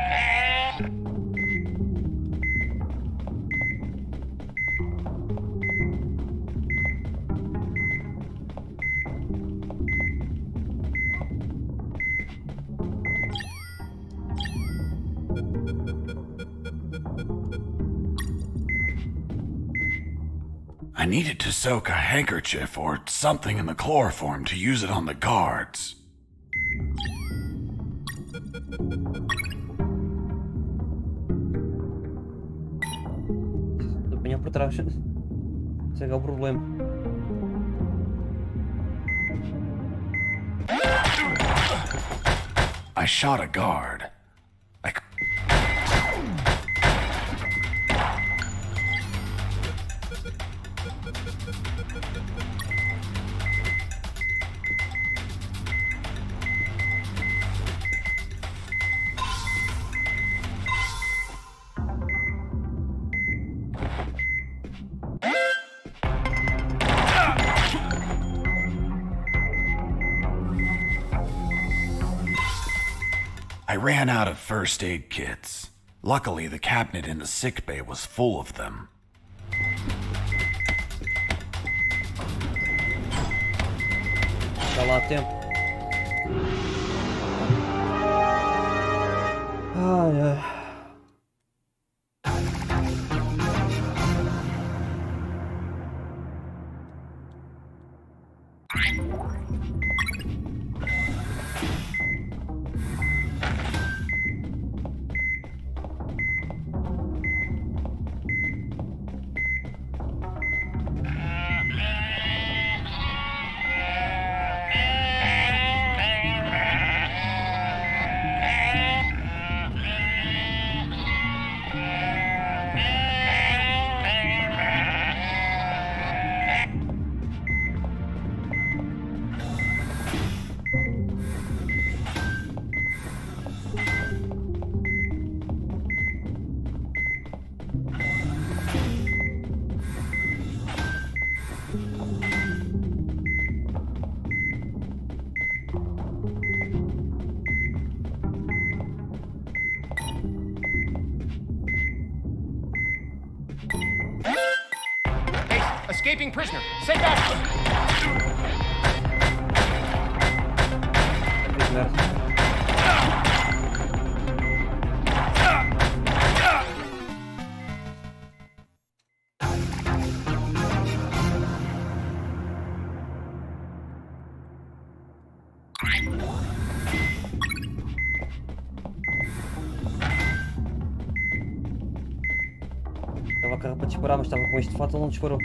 I needed to soak a handkerchief or something in the chloroform to use it on the guards. Apanhar por trás. Esse é que é o problema. I shot a guard. I ran out of first aid kits. Luckily, the cabinet in the sick bay was full of them. Está lá a tempo. Ai, ai. Escaping prisoner. Send back. Estava a carro para disparar, mas estava com este fato, ele não disparou.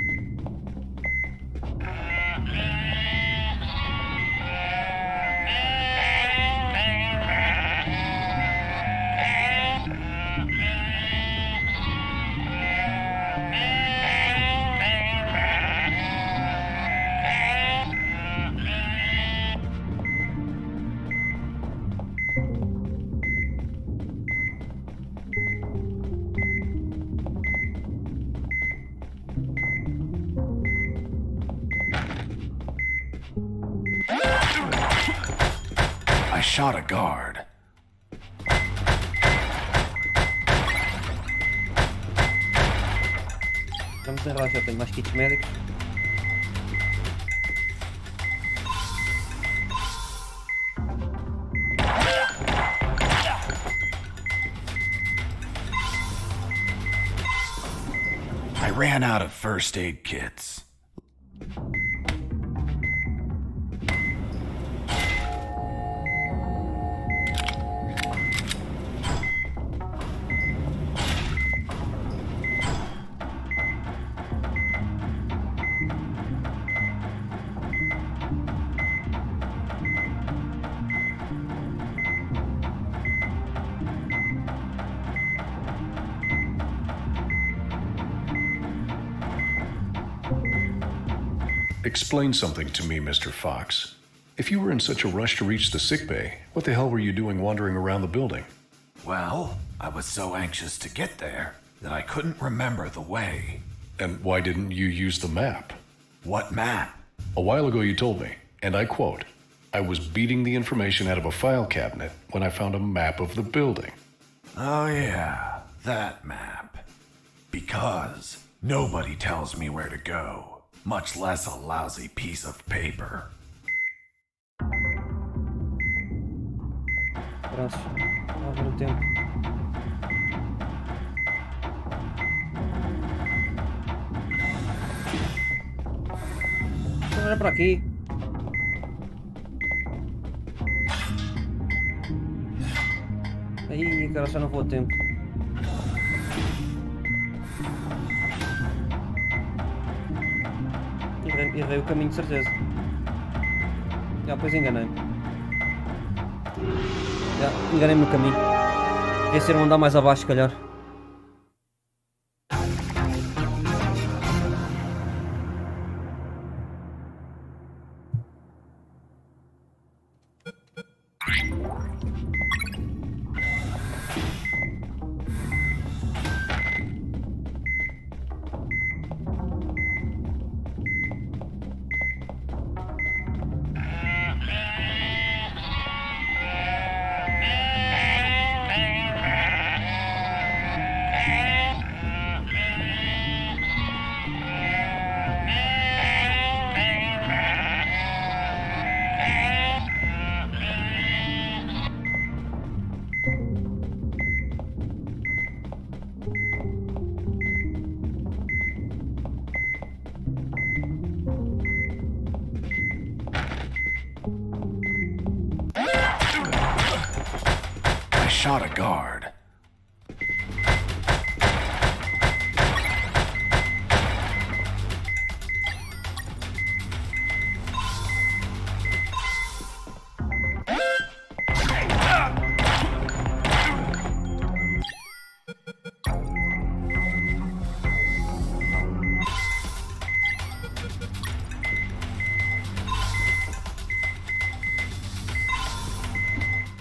I shot a guard. Vamos em racha, eu tenho mais kits médicos. I ran out of first aid kits. Explain something to me, Mr. Fox. If you were in such a rush to reach the sickbay, what the hell were you doing wandering around the building? Well, I was so anxious to get there that I couldn't remember the way. And why didn't you use the map? What map? A while ago you told me, and I quote, "I was beating the information out of a file cabinet when I found a map of the building." Oh yeah, that map. Because nobody tells me where to go, much less a lousy piece of paper. Braços. Ah, ver o tempo. Não era para aqui. Aí, cara, já não vou a tempo. Errei o caminho de certeza. Já, pois enganei-me. Já, enganei-me no caminho. Devia ser um andar mais abaixo, se calhar. shot a guard.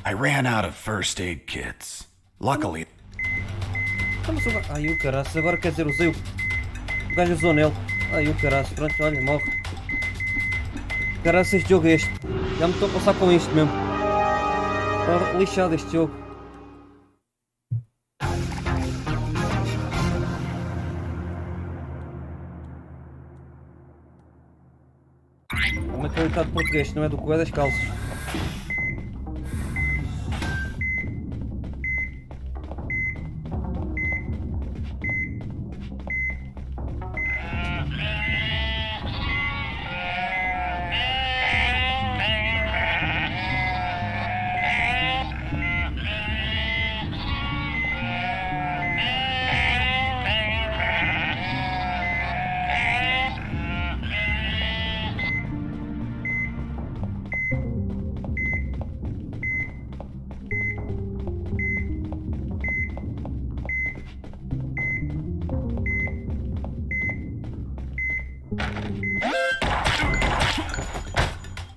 I ran out of first aid kits. Luckily, Vamos agora. Ai o caraças, agora quer dizer, usei o gajo usou nele. Ai o caraças, pronto, olha, morre. Caraças, este jogo é este. Já me estou a passar com isto mesmo. Está lixado este jogo. Uma qualidade de português, não é do que é das calças.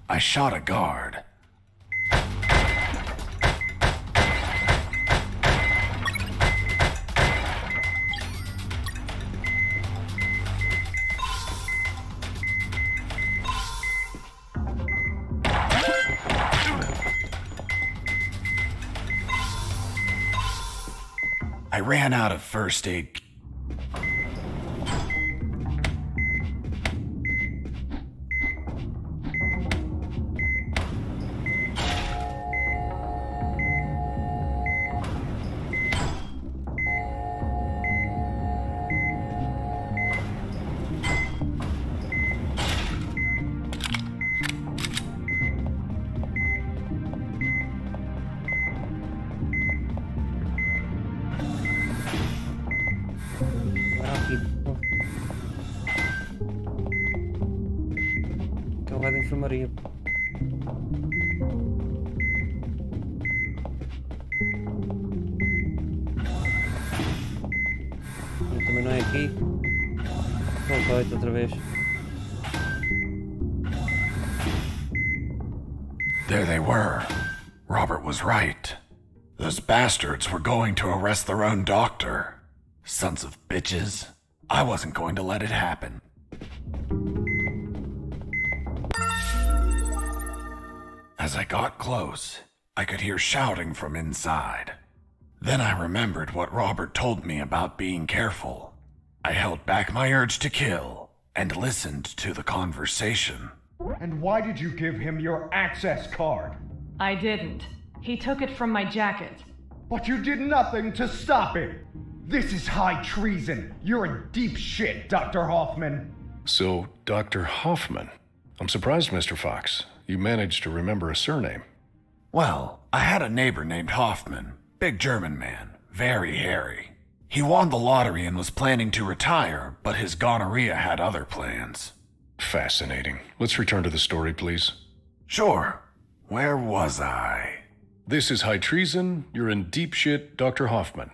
I shot a guard. I ran out of first aid. Aquele vai da enfermaria. E também não é aqui. Volta outra vez. There they were. Robert was right. Those bastards were going to arrest their own doctor. Sons of bitches. I wasn't going to let it happen. As I got close, I could hear shouting from inside. Then I remembered what Robert told me about being careful. I held back my urge to kill and listened to the conversation. And why did you give him your access card? I didn't. He took it from my jacket. But you did nothing to stop him. This is high treason. You're in deep shit, Dr. Hoffman. So, Dr. Hoffman. I'm surprised, Mr. Fox. You managed to remember a surname. Well, I had a neighbor named Hoffman. Big German man. Very hairy. He won the lottery and was planning to retire, but his gonorrhea had other plans. Fascinating. Let's return to the story, please. Sure. Where was I? This is high treason. You're in deep shit, Dr. Hoffman.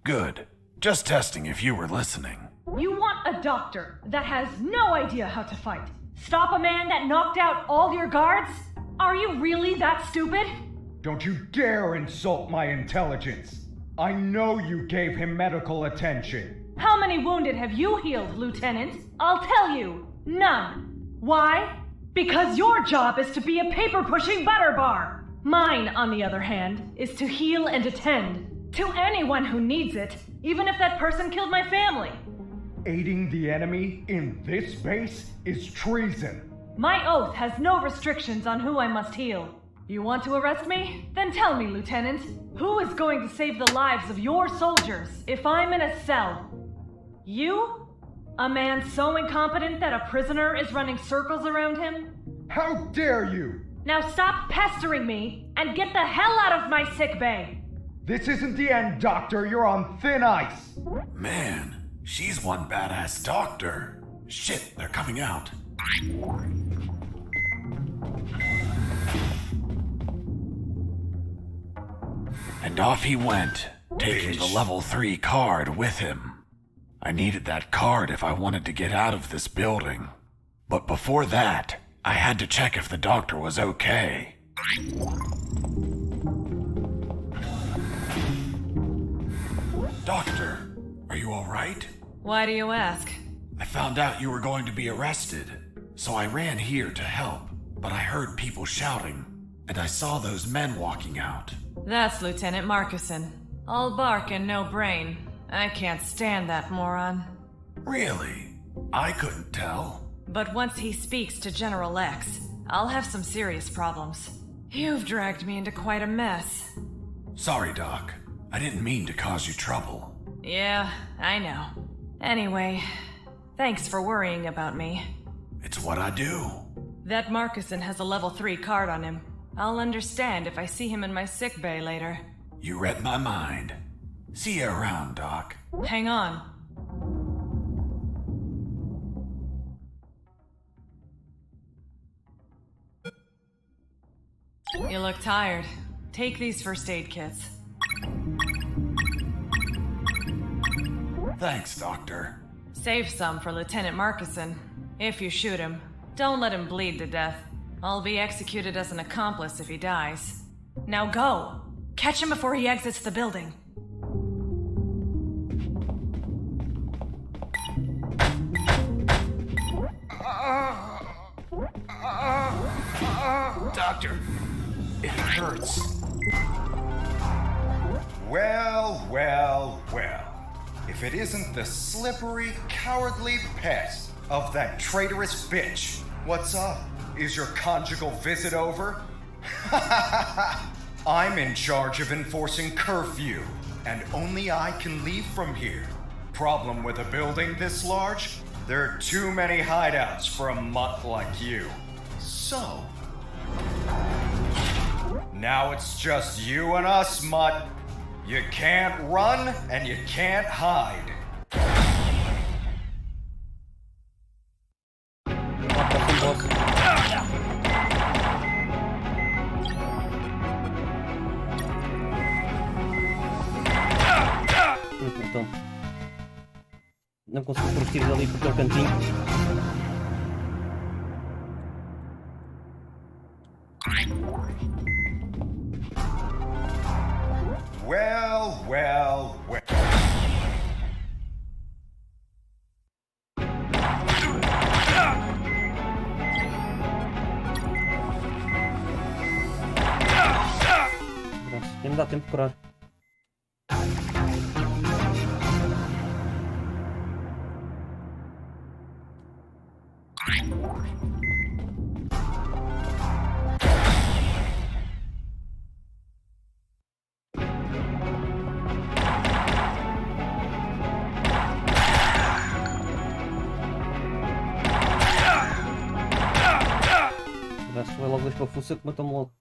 Good. Just testing if you were listening. You want a doctor that has no idea how to fight. Stop a man that knocked out all your guards? Are you really that stupid? Don't you dare insult my intelligence. I know you gave him medical attention. How many wounded have you healed, Lieutenant? I'll tell you, none. Why? Because your job is to be a paper-pushing butterbar. Mine, on the other hand, is to heal and attend to anyone who needs it, even if that person killed my family. Aiding the enemy in this base is treason. My oath has no restrictions on who I must heal. You want to arrest me? Then tell me, Lieutenant, who is going to save the lives of your soldiers if I'm in a cell? You? A man so incompetent that a prisoner is running circles around him? How dare you! Now stop pestering me and get the hell out of my sick bay! This isn't the end, Doctor. You're on thin ice. Man, she's one badass doctor. Shit, they're coming out. And off he went, taking the level 3 card with him. I needed that card if I wanted to get out of this building. But before that, I had to check if the doctor was okay. Doctor, are you all right? Why do you ask? I found out you were going to be arrested, so I ran here to help, but I heard people shouting, and I saw those men walking out. That's Lieutenant Marcuson. All bark and no brain. I can't stand that moron. Really? I couldn't tell. But once he speaks to General X, I'll have some serious problems. You've dragged me into quite a mess. Sorry, Doc. I didn't mean to cause you trouble. Yeah, I know. Anyway, thanks for worrying about me. It's what I do. That Marcuson has a level 3 card on him. I'll understand if I see him in my sickbay later. You read my mind. See you around, Doc. Hang on. You look tired. Take these first aid kits. Thanks, Doctor. Save some for Lieutenant Marcuson. If you shoot him, don't let him bleed to death. I'll be executed as an accomplice if he dies. Now go! Catch him before he exits the building. Doctor, it hurts. Well, well, well. If it isn't the slippery, cowardly pest of that traitorous bitch. What's up? Is your conjugal visit over? I'm in charge of enforcing curfew, and only I can leave from here. Problem with a building this large? There are too many hideouts for a mutt like you. So, now it's just you and us, mutt. You can't run and you can't hide. Então, não consigo pôr os tiros ali porque é o cantinho. Well, well, well. Nem me dá tempo de curar. Foi logo dois para a fuça que matou-me logo.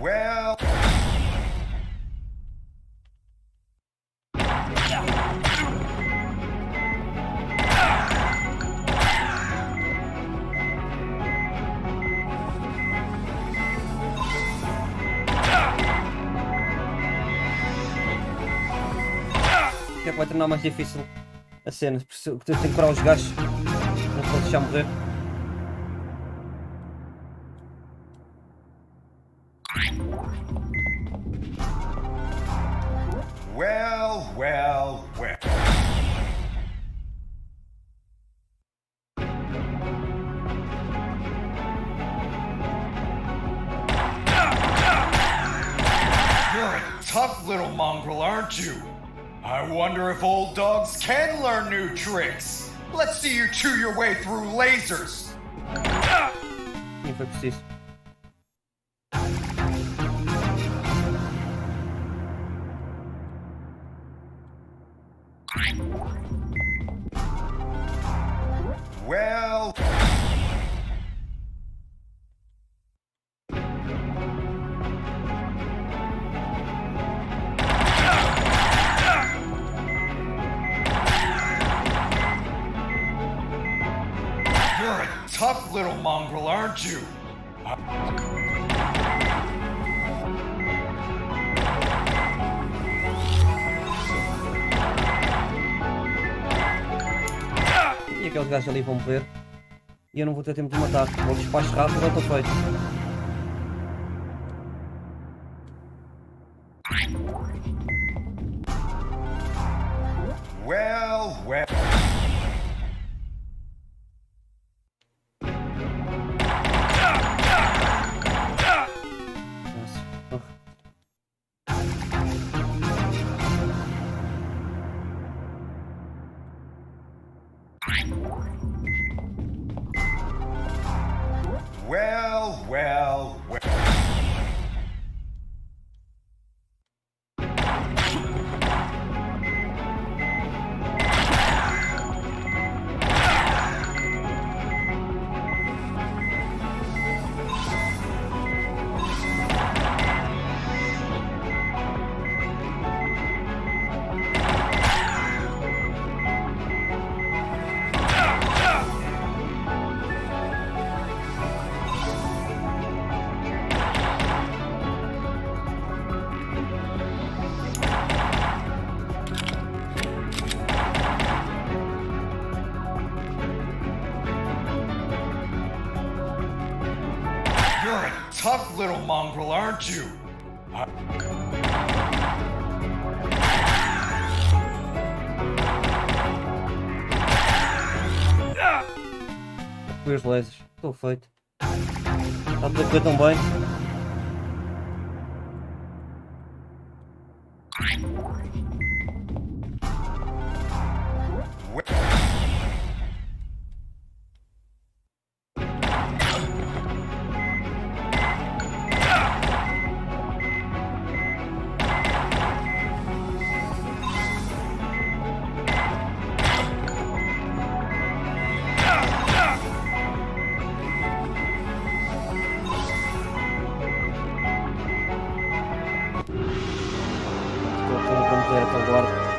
Well... Que é que vai tornar mais difícil a cena, porque eu tenho que curar os gajos, não posso deixar morrer. Well, well, well. You're a tough little mongrel, aren't you? I wonder if old dogs can learn new tricks. Let's see you chew your way through lasers. Nem foi preciso. tough little mongrel, aren't you? E aqueles gajos ali vão morrer. E eu não vou ter tempo de matar. Vou despacho rápido e eu estou feito. Well, well. Nossa. Oh. Well, well, well. You're a tough little mongrel, aren't you? Fui os lasers. Estou feito. Está tudo a correr tão bem. Estou a prometer aquele guarda.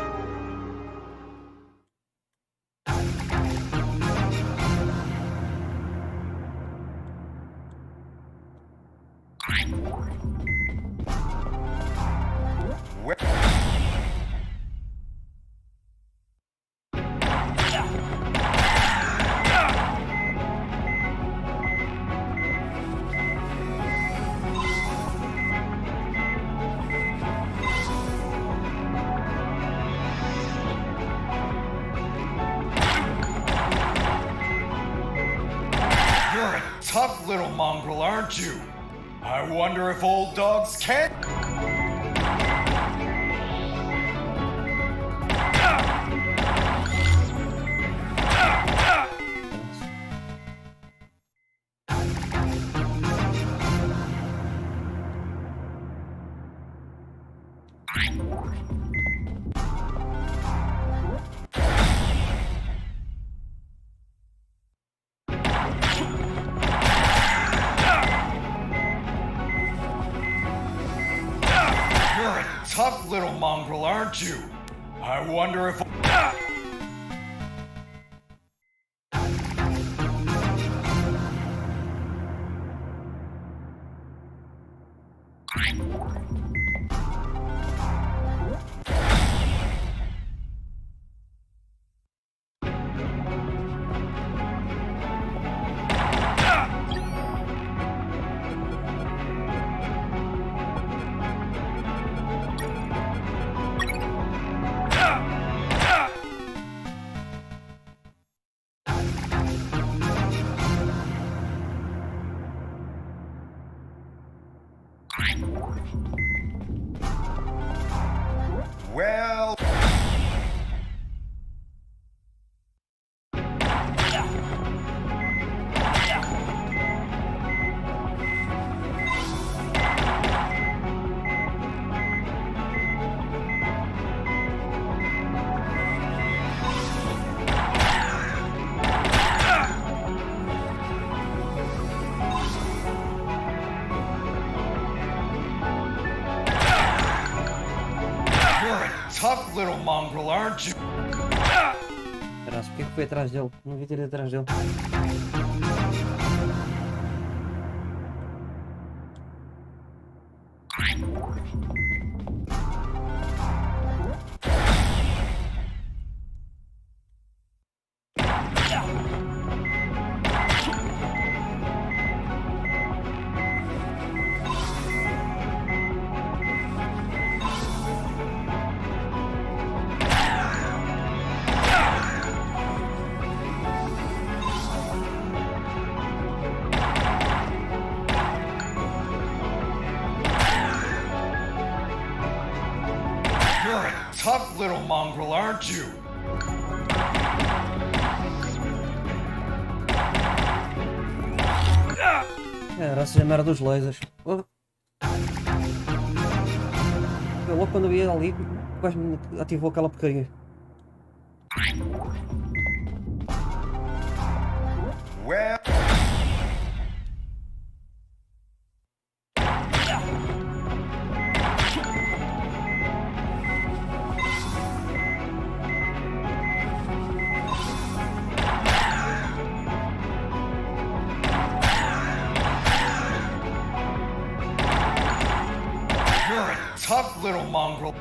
You're a tough little mongrel, aren't you? I wonder if old dogs can. You're a tough little mongrel, aren't you? I wonder if. Well. You're a tough little mongrel, aren't you? Caralho. Caraca, porque é que foi atrás dele? Não devia ter ido atrás dele. You're a tough little mongrel, aren't you? Graças à merda dos lasers. Oh. Eu logo quando eu ia ali, quase me ativou aquela porcaria. Well... You're a tough little mongrel.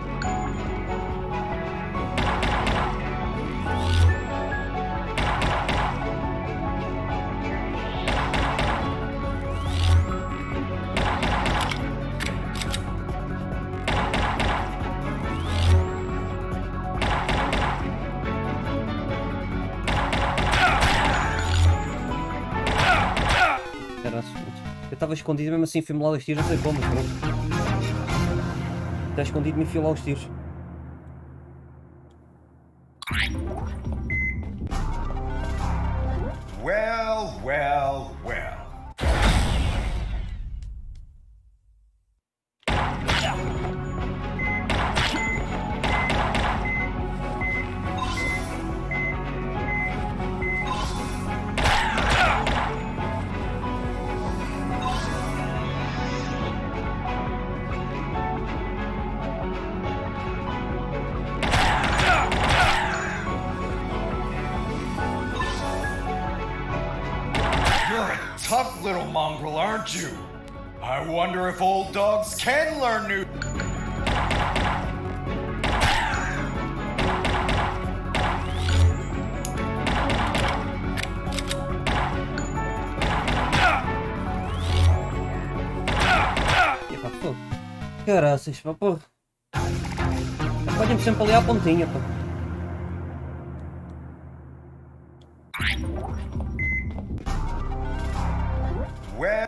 Eu estava escondido mesmo assim, fui-me lá os tiros, não sei como, mas pronto. Está escondido e me enfio lá os tiros. Well, well, well. You're a tough little mongrel, aren't you? I wonder if old dogs can learn new... Epá, fogo. Caraças, pá, porra. Apanha-me sempre ali à pontinha, pá. Well...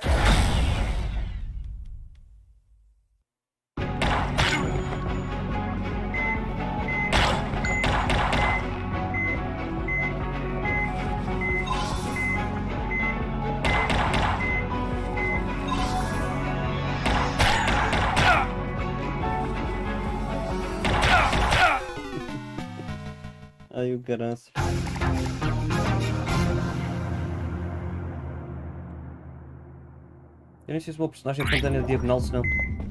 Ai, o caraças. Eu nem sei se o meu personagem aponta na diagonal, se não.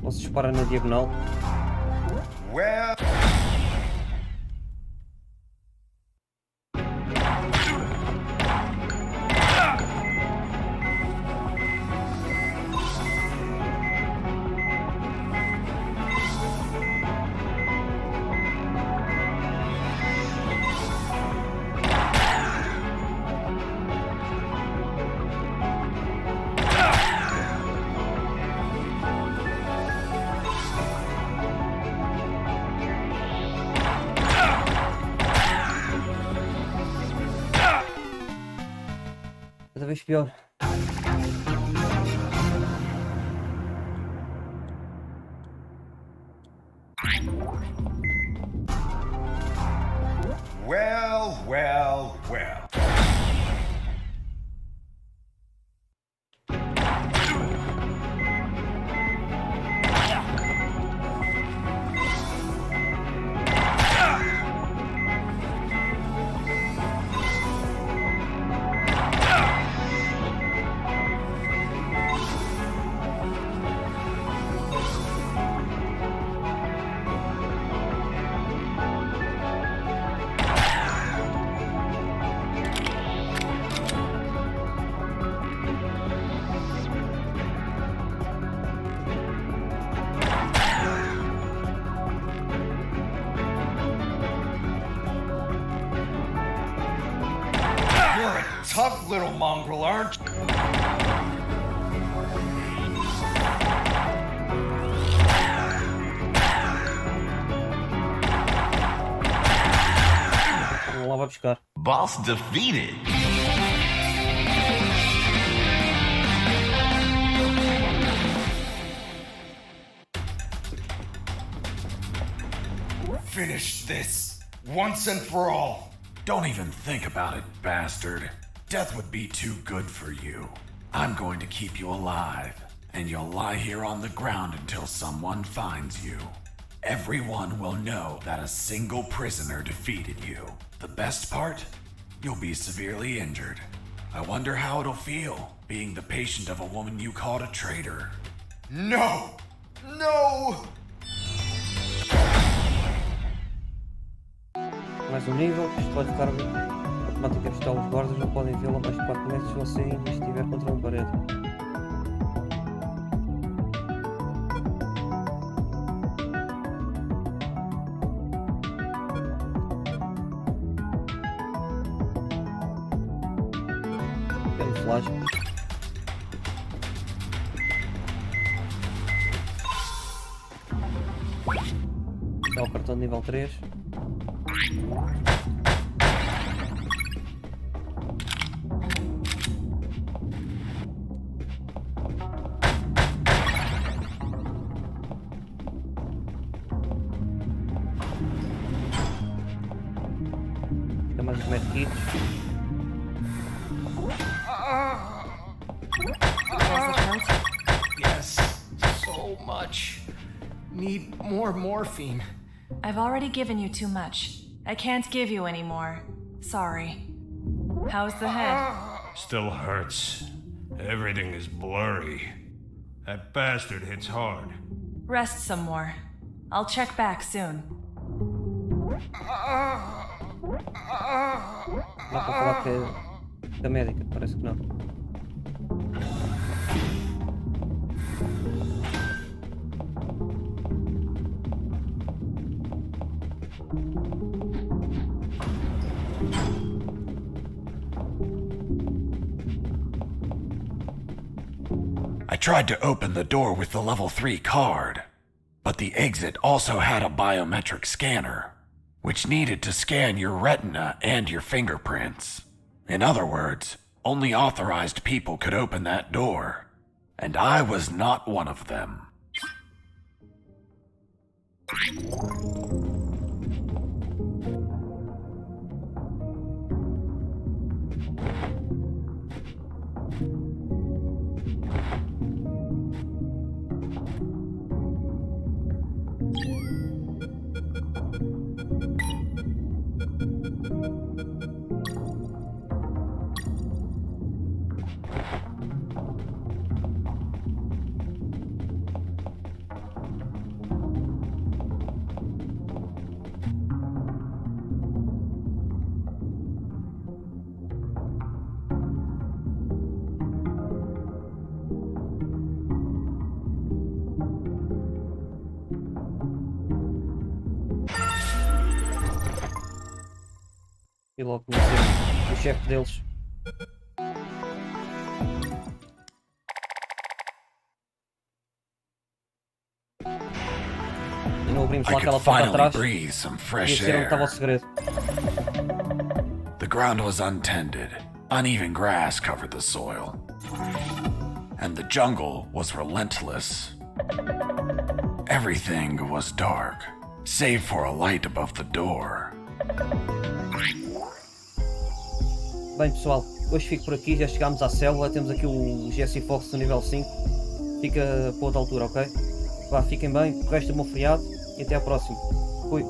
Ou se dispara na diagonal. Well... Cada vez pior. Well, well, well. You're a tough little mongrel, aren't you? Vamos lá, vai buscar. Boss defeated. Finish this once and for all. Don't even think about it, bastard. Death would be too good for you. I'm going to keep you alive, and you'll lie here on the ground until someone finds you. Everyone will know that a single prisoner defeated you. The best part? You'll be severely injured. I wonder how it'll feel, being the patient of a woman you called a traitor. No! No! Mais um nível, pistola de carga automática a pistola. Os guardas não podem vê-la mais de 4 metros se você ainda estiver contra uma parede. Camuflagem. Está o cartão de nível 3. Tem mais os medkits. Yes, so much. Need more morphine. I've already given you too much. I can't give you any more. Sorry. How's the head? Still hurts. Everything is blurry. That bastard hits hard. Rest some more. I'll check back soon. Dá para falar que é da médica, parece que não. I tried to open the door with the level 3 card, but the exit also had a biometric scanner, which needed to scan your retina and your fingerprints. In other words, only authorized people could open that door, and I was not one of them. E logo conhecer o chefe deles. E não abrimos lá aquela porta atrás. E esse era onde estava o segredo. The ground was untended. Uneven grass covered the soil. And the jungle was relentless. Everything was dark, save for a light above the door. Bem pessoal, hoje fico por aqui, já chegámos à célula, temos aqui o Jesse Fox do nível 5, fica para outra altura, ok? Vá, fiquem bem, o resto do meu feriado e até à próxima. Fui!